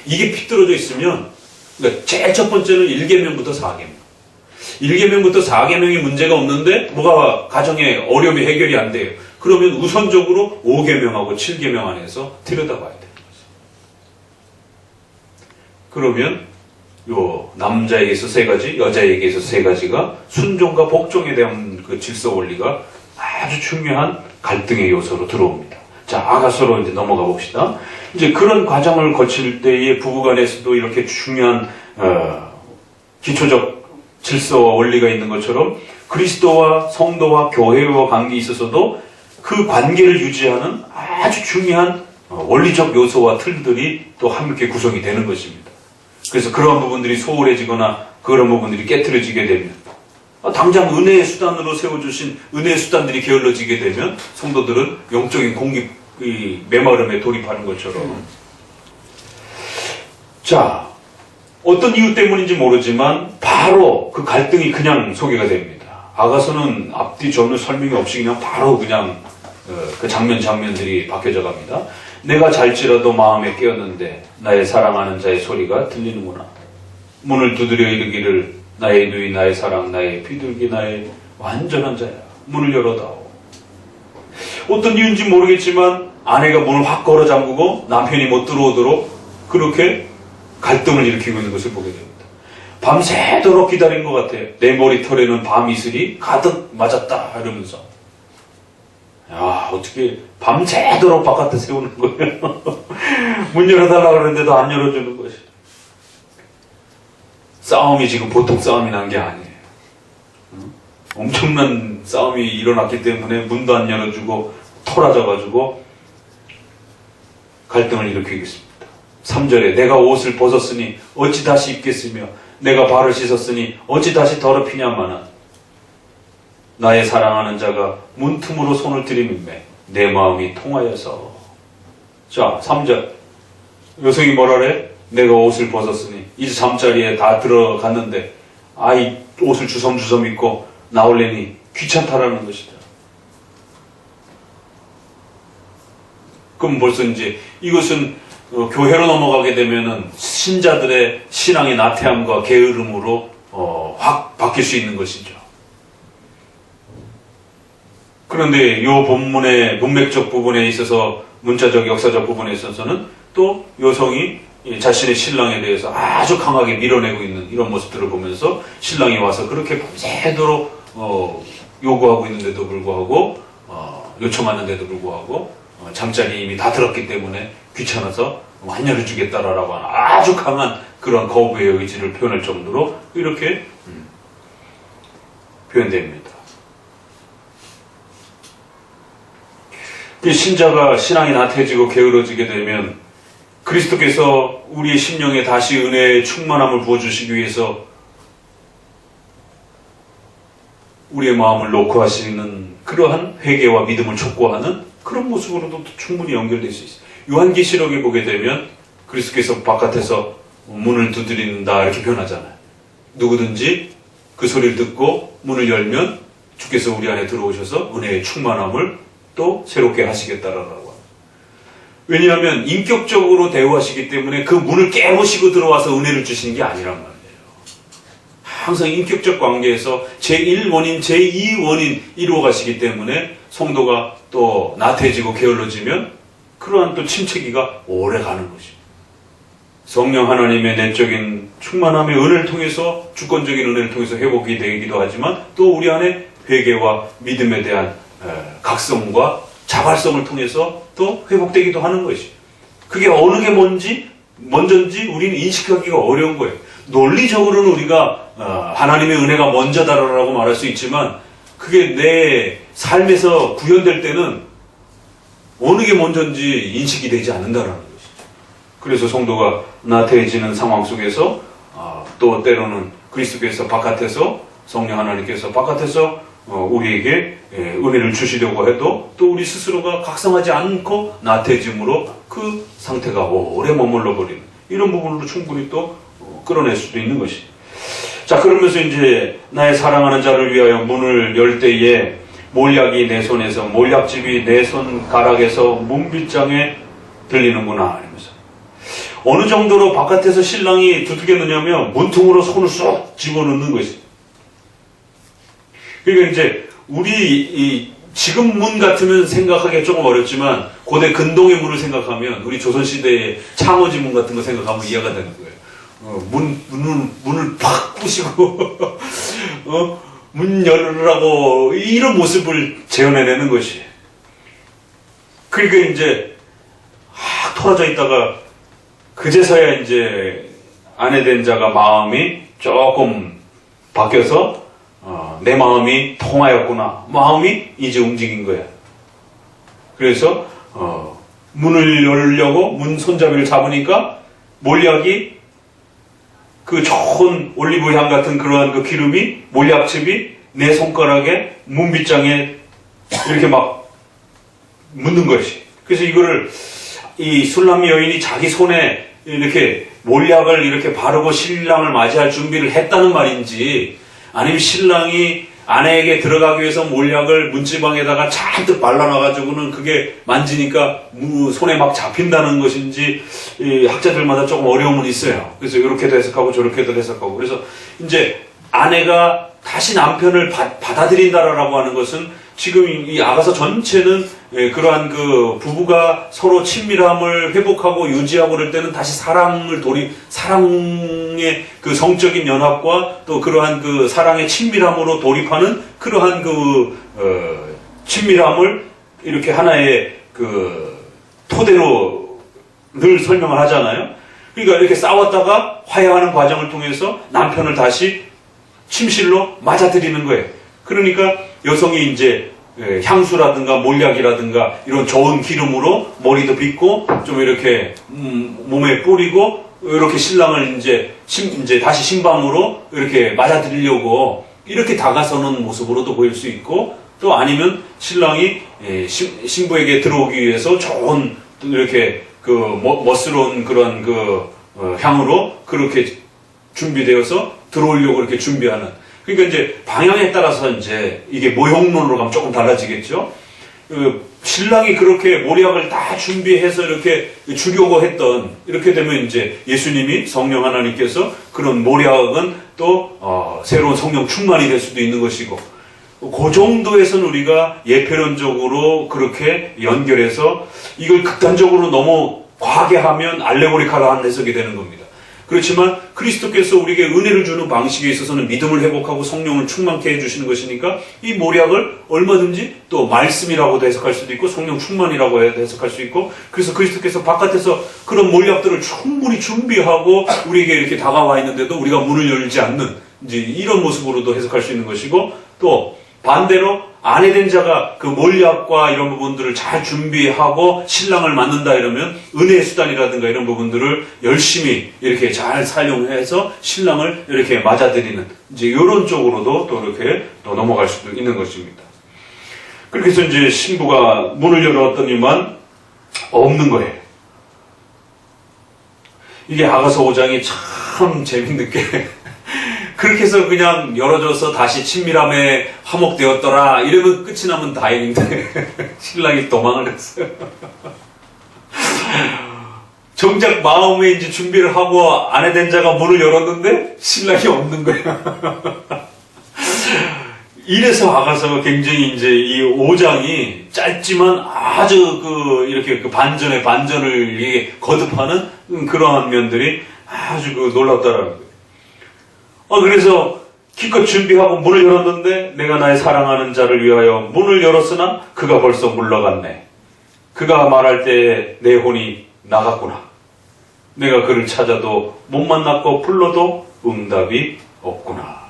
이게 삐뚤어져 있으면, 그러니까 제일 첫 번째는 1계명부터 4계명. 1계명부터 4계명이 문제가 없는데 뭐가 가정에 어려움이 해결이 안 돼요. 그러면 우선적으로 5계명하고 7계명 안에서 들여다봐야 돼요. 그러면 요 남자에게서 3가지, 여자에게서 3가지가 순종과 복종에 대한 그 질서 원리가 아주 중요한 갈등의 요소로 들어옵니다. 자, 아가서로 이제 넘어가 봅시다. 이제 그런 과정을 거칠 때에 부부간에서도 이렇게 중요한 기초적 질서와 원리가 있는 것처럼 그리스도와 성도와 교회와 관계에 있어서도 그 관계를 유지하는 아주 중요한 원리적 요소와 틀들이 또 함께 구성이 되는 것입니다. 그래서 그러한 부분들이 소홀해지거나 그런 부분들이 깨트려지게 되면 당장 은혜의 수단으로 세워주신 은혜의 수단들이 게을러지게 되면 성도들은 영적인 이 메마름에 돌입하는 것처럼. 자, 어떤 이유 때문인지 모르지만 바로 그 갈등이 그냥 소개가 됩니다. 아가서는 앞뒤 전후 설명이 없이 그냥 바로 그냥 그 장면들이 바뀌어져 갑니다. 내가 잘지라도 마음에 깨었는데 나의 사랑하는 자의 소리가 들리는구나. 문을 두드려 이르기를 나의 누이 나의 사랑 나의 비둘기 나의 완전한 자야. 문을 열어다오. 어떤 이유인지 모르겠지만 아내가 문을 확 걸어 잠그고 남편이 못 들어오도록 그렇게 갈등을 일으키고 있는 것을 보게 됩니다. 밤새도록 기다린 것 같아요. 내 머리털에는 밤 이슬이 가득 맞았다 이러면서. 야, 어떻게 밤새도록 바깥에 세우는 거예요. 문 열어달라고 그러는데도 안 열어주는 것이. 싸움이 지금 보통 싸움이 난 게 아니에요. 엄청난 싸움이 일어났기 때문에 문도 안 열어주고 토라져가지고 갈등을 일으키고 있습니다. 3절에 내가 옷을 벗었으니 어찌 다시 입겠으며 내가 발을 씻었으니 어찌 다시 더럽히냐마는 나의 사랑하는 자가 문틈으로 손을 들이밀매 내 마음이 통하여서. 자, 3절 여성이 뭐라래? 내가 옷을 벗었으니 이제 잠자리에 다 들어갔는데 아이 옷을 주섬주섬 입고 나올래니 귀찮다라는 것이다. 그럼 벌써 이제 이것은 교회로 넘어가게 되면은 신자들의 신앙의 나태함과 게으름으로 확 바뀔 수 있는 것이죠. 그런데 이 본문의 문맥적 부분에 있어서 문자적 역사적 부분에 있어서는 또 여성이 자신의 신랑에 대해서 아주 강하게 밀어내고 있는 이런 모습들을 보면서 신랑이 와서 그렇게 밤새도록 요구하고 있는데도 불구하고 요청하는데도 불구하고 잠자리 이미 다 들었기 때문에 귀찮아서 안 열어주겠다라고 하는 아주 강한 그런 거부의 의지를 표현할 정도로 이렇게 표현됩니다. 신자가 신앙이 나태해지고 게으러지게 되면 그리스도께서 우리의 심령에 다시 은혜의 충만함을 부어주시기 위해서 우리의 마음을 놓고 하시는 그러한 회개와 믿음을 촉구하는 그런 모습으로도 충분히 연결될 수 있어요. 요한계시록에 보게 되면 그리스도께서 바깥에서 문을 두드린다 이렇게 표현하잖아요. 누구든지 그 소리를 듣고 문을 열면 주께서 우리 안에 들어오셔서 은혜의 충만함을 또 새롭게 하시겠다라고 합니다. 왜냐하면 인격적으로 대우하시기 때문에 그 문을 깨부시고 들어와서 은혜를 주시는 게 아니란 말이에요. 항상 인격적 관계에서 제1원인, 제2원인 이루어가시기 때문에 성도가 또 나태해지고 게을러지면 그러한 또 침체기가 오래 가는 것입니다. 성령 하나님의 내적인 충만함의 은혜를 통해서 주권적인 은혜를 통해서 회복이 되기도 하지만 또 우리 안에 회개와 믿음에 대한 각성과 자발성을 통해서 또 회복되기도 하는 것이에요. 그게 어느 게 먼저인지 우리는 인식하기가 어려운 거예요. 논리적으로는 우리가 하나님의 은혜가 먼저다라고 말할 수 있지만 그게 내 삶에서 구현될 때는 어느 게 먼저인지 인식이 되지 않는다라는 것이죠. 그래서 성도가 나태해지는 상황 속에서 또 때로는 그리스도께서 바깥에서 성령 하나님께서 바깥에서 우리에게 은혜를 주시려고 해도 또 우리 스스로가 각성하지 않고 나태해짐으로 그 상태가 오래 머물러 버리는 이런 부분으로 충분히 또 끌어낼 수도 있는 것이. 자, 그러면서 이제 나의 사랑하는 자를 위하여 문을 열 때에 몰약이 내 손에서 몰약집이 내 손가락에서 문빗장에 들리는구나 이러면서 어느 정도로 바깥에서 신랑이 두들겼느냐면 문틈으로 손을 쏙 집어넣는 것이. 그러니까 이제 우리 지금 문 같으면 생각하기 조금 어렵지만 고대 근동의 문을 생각하면 우리 조선시대의 창호지 문 같은 거 생각하면 이해가 되는 거예요. 문을 팍 부시고 문 열으라고 이런 모습을 재현해내는 것이. 그러니까 이제 토라져 있다가 그제서야 이제 아내 된 자가 마음이 조금 바뀌어서 내 마음이 통하였구나. 마음이 이제 움직인 거야. 그래서 문을 열려고 문 손잡이를 잡으니까 몰약이 그 좋은 올리브향 같은 그러한 그 기름이 몰약즙이 내 손가락에 문빗장에 이렇게 막 묻는 것이. 그래서 이거를 이 술람 여인이 자기 손에 이렇게 몰약을 이렇게 바르고 신랑을 맞이할 준비를 했다는 말인지, 아니면 신랑이 아내에게 들어가기 위해서 몰약을 문지방에다가 잔뜩 발라놔가지고는 그게 만지니까 손에 막 잡힌다는 것인지, 이 학자들마다 조금 어려움은 있어요. 그래서 이렇게도 해석하고 저렇게도 해석하고. 그래서 이제 아내가 다시 남편을 받아들인다라고 하는 것은 지금 이 아가서 전체는 그러한 그 부부가 서로 친밀함을 회복하고 유지하고 그럴 때는 다시 사랑의 그 성적인 연합과 또 그러한 그 사랑의 친밀함으로 돌입하는 그러한 그 친밀함을 이렇게 하나의 그 토대로 늘 설명을 하잖아요. 그러니까 이렇게 싸웠다가 화해하는 과정을 통해서 남편을 다시 침실로 맞아들이는 거예요. 그러니까 여성이 이제 향수라든가 몰약이라든가 이런 좋은 기름으로 머리도 빗고 좀 이렇게 몸에 뿌리고 이렇게 신랑을 이제 다시 신방으로 이렇게 맞아들이려고 이렇게 다가서는 모습으로도 보일 수 있고, 또 아니면 신랑이 신부에게 들어오기 위해서 좋은 이렇게 그 멋스러운 그런 그 향으로 그렇게 준비되어서 들어오려고 이렇게 준비하는. 그러니까 이제 방향에 따라서 이제 이게 모형론으로 가면 조금 달라지겠죠. 신랑이 그렇게 몰약을 다 준비해서 이렇게 주려고 했던, 이렇게 되면 이제 예수님이 성령 하나님께서 그런 몰약은 또 새로운 성령 충만이 될 수도 있는 것이고, 그 정도에서는 우리가 예표론적으로 그렇게 연결해서 이걸 극단적으로 너무 과하게 하면 알레고리칼한 해석이 되는 겁니다. 그렇지만 그리스도께서 우리에게 은혜를 주는 방식에 있어서는 믿음을 회복하고 성령을 충만케 해주시는 것이니까 이 몰약을 얼마든지 또 말씀이라고도 해석할 수도 있고 성령 충만이라고 해석할 수 있고, 그래서 그리스도께서 바깥에서 그런 몰약들을 충분히 준비하고 우리에게 이렇게 다가와 있는데도 우리가 문을 열지 않는 이제 이런 모습으로도 해석할 수 있는 것이고, 또 반대로 아내된 자가 그 몰약과 이런 부분들을 잘 준비하고 신랑을 만난다 이러면 은혜의 수단이라든가 이런 부분들을 열심히 이렇게 잘 사용해서 신랑을 이렇게 맞아들이는 이제 이런 쪽으로도 또 이렇게 또 넘어갈 수도 있는 것입니다. 그렇게 해서 이제 신부가 문을 열었더니만 없는 거예요. 이게 아가서 5장이 참 재밌는 게 그렇게 해서 그냥 열어줘서 다시 친밀함에 화목되었더라 이러면 끝이 나면 다행인데 신랑이 도망을 했어요. 정작 마음에 이제 준비를 하고 아내된 자가 문을 열었는데 신랑이 없는 거야. 이래서 아가서가 굉장히 이제 이 5장이 짧지만 아주 이렇게 반전의 반전을 이게 거듭하는 그러한 면들이 아주 놀랍다라는 거예요. 그래서 기껏 준비하고 문을 열었는데 내가 나의 사랑하는 자를 위하여 문을 열었으나 그가 벌써 물러갔네. 그가 말할 때 내 혼이 나갔구나. 내가 그를 찾아도 못 만났고 불러도 응답이 없구나.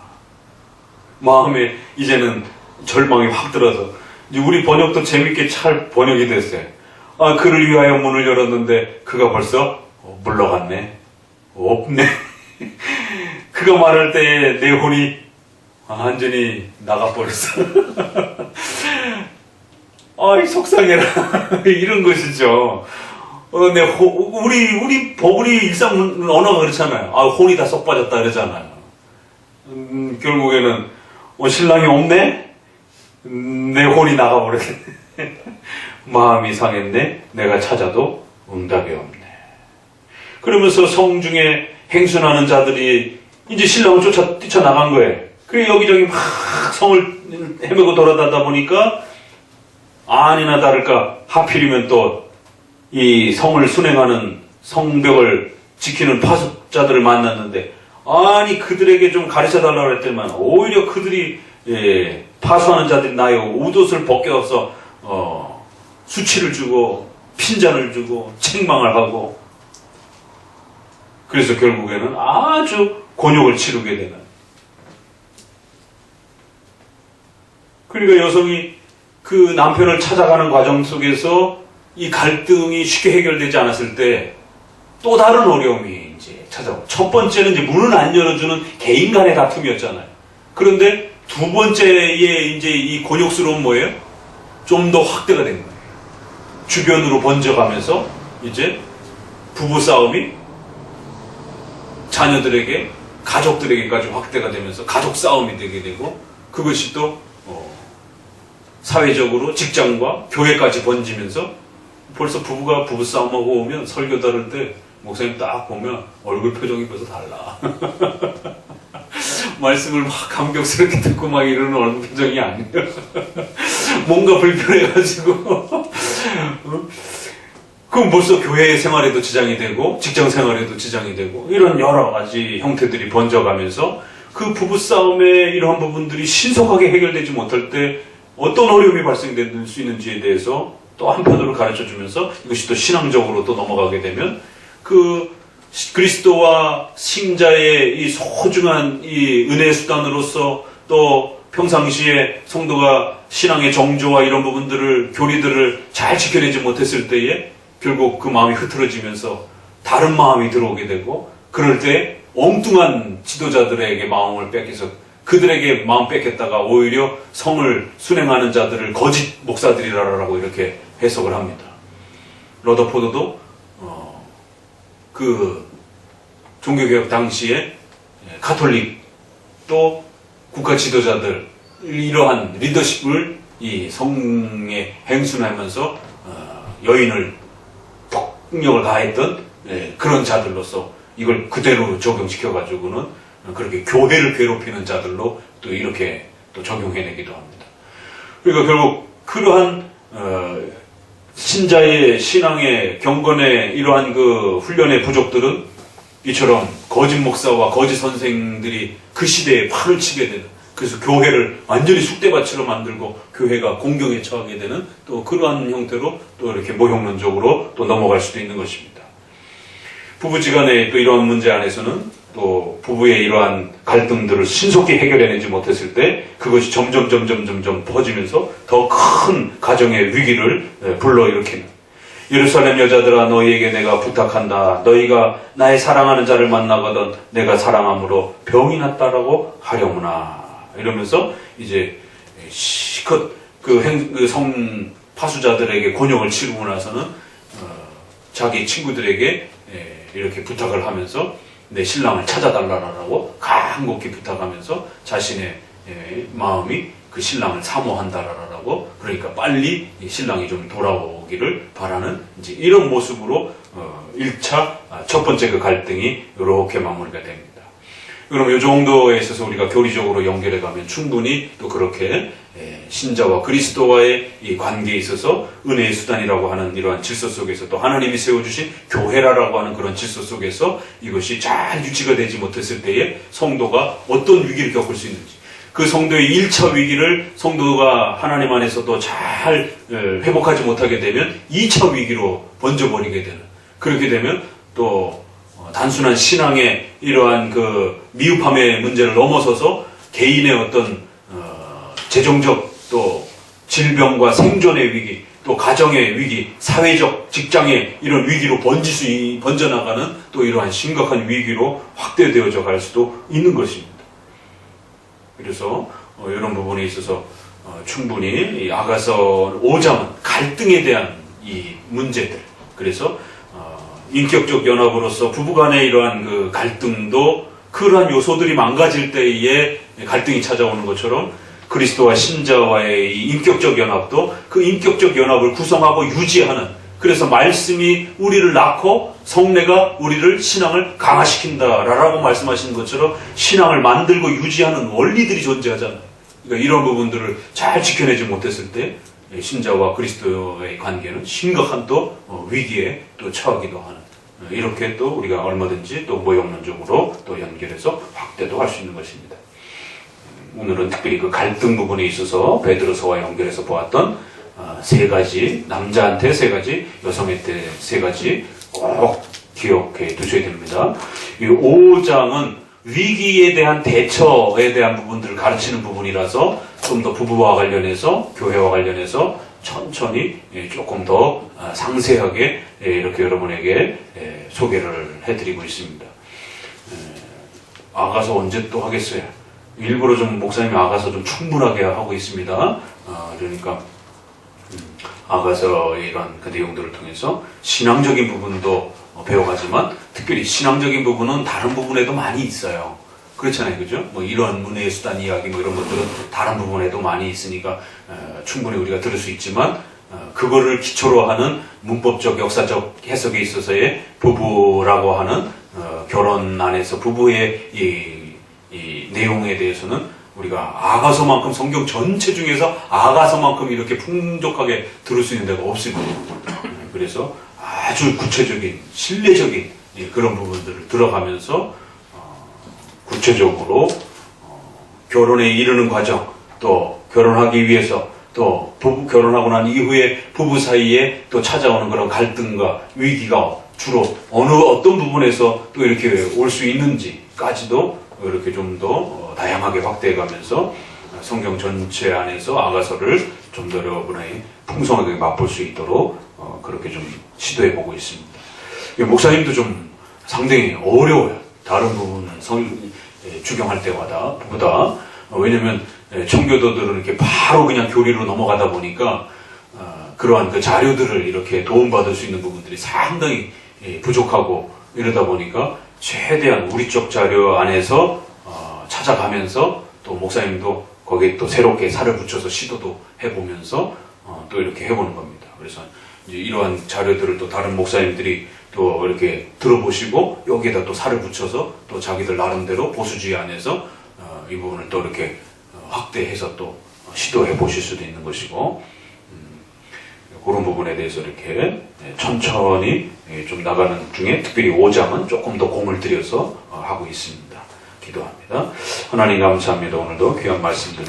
마음에 이제는 절망이 확 들어서 이제 우리 번역도 재밌게 잘 번역이 됐어요. 그를 위하여 문을 열었는데 그가 벌써 물러갔네. 없네. 그가 말할 때 내 혼이 완전히 나가버렸어. 속상해라. 이런 것이죠. 우리 버블이 일상 언어가 그렇잖아요. 혼이 다 쏙 빠졌다 그러잖아요. 결국에는 신랑이 없네? 내 혼이 나가버렸네. 마음이 상했네. 내가 찾아도 응답이 없네. 그러면서 성중에 행순하는 자들이 이제 신랑을 뛰쳐나간 거예요. 그래 여기저기 막 성을 헤매고 돌아다니다 보니까 아니나 다를까 하필이면 또 이 성을 순행하는 성벽을 지키는 파수자들을 만났는데, 아니 그들에게 좀 가르쳐달라고 했더니만 오히려 그들이 파수하는 자들이 나의 옷을 벗겨서 수치를 주고 핀잔을 주고 책망을 하고, 그래서 결국에는 아주 곤욕을 치르게 되는. 그러니까 여성이 그 남편을 찾아가는 과정 속에서 이 갈등이 쉽게 해결되지 않았을 때 또 다른 어려움이 이제 찾아오고, 첫 번째는 이제 문을 안 열어주는 개인 간의 다툼이었잖아요. 그런데 두 번째에 이제 이 곤욕스러운 뭐예요? 좀 더 확대가 된 거예요. 주변으로 번져가면서 이제 부부 싸움이 자녀들에게, 가족들에게까지 확대가 되면서 가족 싸움이 되게 되고, 그것이 또 사회적으로 직장과 교회까지 번지면서, 벌써 부부가 부부 싸움하고 오면 설교 다룰 때 목사님 딱 보면 얼굴 표정이 벌써 달라. 말씀을 막 감격스럽게 듣고 막 이러는 얼굴 표정이 아니에요. 뭔가 불편해가지고. 그럼 벌써 교회 생활에도 지장이 되고 직장 생활에도 지장이 되고 이런 여러 가지 형태들이 번져가면서 그 부부싸움의 이러한 부분들이 신속하게 해결되지 못할 때 어떤 어려움이 발생될 수 있는지에 대해서 또 한편으로 가르쳐주면서 이것이 또 신앙적으로 또 넘어가게 되면 그 그리스도와 신자의 이 소중한 이 은혜의 수단으로서 또 평상시에 성도가 신앙의 정조와 이런 부분들을, 교리들을 잘 지켜내지 못했을 때에 결국 그 마음이 흐트러지면서 다른 마음이 들어오게 되고, 그럴 때 엉뚱한 지도자들에게 마음을 뺏겨서 그들에게 마음 뺏겼다가 오히려 성을 순행하는 자들을 거짓 목사들이라고 이렇게 해석을 합니다. 러더포드도 그 종교개혁 당시에 가톨릭 또 국가 지도자들 이러한 리더십을 이 성에 행순하면서 여인을 폭력을 가했던 그런 자들로서 이걸 그대로 적용시켜가지고는 그렇게 교회를 괴롭히는 자들로 또 이렇게 또 적용해내기도 합니다. 그러니까 결국 그러한 신자의 신앙의 경건의 이러한 그 훈련의 부족들은 이처럼 거짓 목사와 거짓 선생들이 그 시대에 판을 치게 되는, 그래서 교회를 완전히 쑥대밭으로 만들고 교회가 공경에 처하게 되는 또 그러한 형태로 또 이렇게 모형론적으로 또 넘어갈 수도 있는 것입니다. 부부지간의 또 이러한 문제 안에서는 또 부부의 이러한 갈등들을 신속히 해결해내지 못했을 때 그것이 점점 퍼지면서 더 큰 가정의 위기를 불러일으키는, 예루살렘 여자들아 너희에게 내가 부탁한다. 너희가 나의 사랑하는 자를 만나거든 내가 사랑함으로 병이 났다라고 하려무나. 이러면서 이제 시컷 그 성 파수자들에게 곤욕을 치르고 나서는 자기 친구들에게 이렇게 부탁을 하면서 내 신랑을 찾아달라라고 간곡히 부탁하면서 자신의 마음이 그 신랑을 사모한다라고, 그러니까 빨리 신랑이 좀 돌아오기를 바라는 이제 이런 모습으로 1차 첫 번째 그 갈등이 이렇게 마무리가 됩니다. 그럼 이 정도에 있어서 우리가 교리적으로 연결해 가면 충분히 또 그렇게 신자와 그리스도와의 이 관계에 있어서 은혜의 수단이라고 하는 이러한 질서 속에서 또 하나님이 세워주신 교회라고 하는 그런 질서 속에서 이것이 잘 유지가 되지 못했을 때에 성도가 어떤 위기를 겪을 수 있는지, 그 성도의 1차 위기를 성도가 하나님 안에서도 잘 회복하지 못하게 되면 2차 위기로 번져버리게 되는, 그렇게 되면 또 단순한 신앙의 이러한 그 미흡함의 문제를 넘어서서 개인의 어떤 재정적 또 질병과 생존의 위기, 또 가정의 위기, 사회적 직장의 이런 위기로 번져나가는 또 이러한 심각한 위기로 확대되어져 갈 수도 있는 것입니다. 그래서 이런 부분에 있어서 충분히 이 아가서 5장은 갈등에 대한 이 문제들, 그래서 인격적 연합으로서 부부간의 이러한 그 갈등도 그러한 요소들이 망가질 때에 갈등이 찾아오는 것처럼 그리스도와 신자와의 이 인격적 연합도 그 인격적 연합을 구성하고 유지하는, 그래서 말씀이 우리를 낳고 성례가 우리를 신앙을 강화시킨다라고 말씀하시는 것처럼 신앙을 만들고 유지하는 원리들이 존재하잖아요. 그러니까 이런 부분들을 잘 지켜내지 못했을 때 신자와 그리스도의 관계는 심각한 또 위기에 또 처하기도 하는, 이렇게 또 우리가 얼마든지 또 모형론적으로 또 연결해서 확대도 할 수 있는 것입니다. 오늘은 특별히 그 갈등 부분에 있어서 베드로서와 연결해서 보았던 세 가지, 남자한테 세 가지, 여성한테 세 가지 꼭 기억해 두셔야 됩니다. 이 5장은 위기에 대한 대처에 대한 부분들을 가르치는 부분이라서 좀 더 부부와 관련해서, 교회와 관련해서 천천히 조금 더 상세하게 이렇게 여러분에게 소개를 해드리고 있습니다. 아가서 언제 또 하겠어요? 일부러 좀 목사님이 아가서 좀 충분하게 하고 있습니다. 그러니까 아가서의 이런 그 내용들을 통해서 신앙적인 부분도 배워가지만 특별히 신앙적인 부분은 다른 부분에도 많이 있어요. 그렇잖아요, 그죠? 뭐 이런 문해의 수단 이야기 뭐 이런 것들은 다른 부분에도 많이 있으니까 충분히 우리가 들을 수 있지만 그거를 기초로 하는 문법적, 역사적 해석에 있어서의 부부라고 하는 결혼 안에서 부부의 이 내용에 대해서는 우리가 아가서만큼 성경 전체 중에서 아가서만큼 이렇게 풍족하게 들을 수 있는 데가 없습니다. 그래서 아주 구체적인 신뢰적인 그런 부분들을 들어가면서 구체적으로 결혼에 이르는 과정, 또 결혼하기 위해서 또 부부 결혼하고 난 이후에 부부 사이에 또 찾아오는 그런 갈등과 위기가 주로 어떤 부분에서 또 이렇게 올 수 있는지까지도 이렇게 좀 더 다양하게 확대해가면서 성경 전체 안에서 아가서를 좀 더 여러분의 풍성하게 맛볼 수 있도록 그렇게 좀 시도해보고 있습니다. 목사님도 좀 상당히 어려워요. 다른 부분은 추경할 때마다 보다. 왜냐면 청교도들은 이렇게 바로 그냥 교리로 넘어가다 보니까 그러한 그 자료들을 이렇게 도움받을 수 있는 부분들이 상당히 부족하고 이러다 보니까 최대한 우리 쪽 자료 안에서 찾아가면서 또 목사님도 거기에 또 새롭게 살을 붙여서 시도도 해보면서 또 이렇게 해보는 겁니다. 그래서 이제 이러한 자료들을 또 다른 목사님들이 또 이렇게 들어보시고 여기에다 또 살을 붙여서 또 자기들 나름대로 보수주의 안에서 이 부분을 또 이렇게 확대해서 또 시도해 보실 수도 있는 것이고 그런 부분에 대해서 이렇게 천천히 좀 나가는 중에 특별히 5장은 조금 더 공을 들여서 하고 있습니다. 기도합니다. 하나님 감사합니다. 오늘도 귀한 말씀들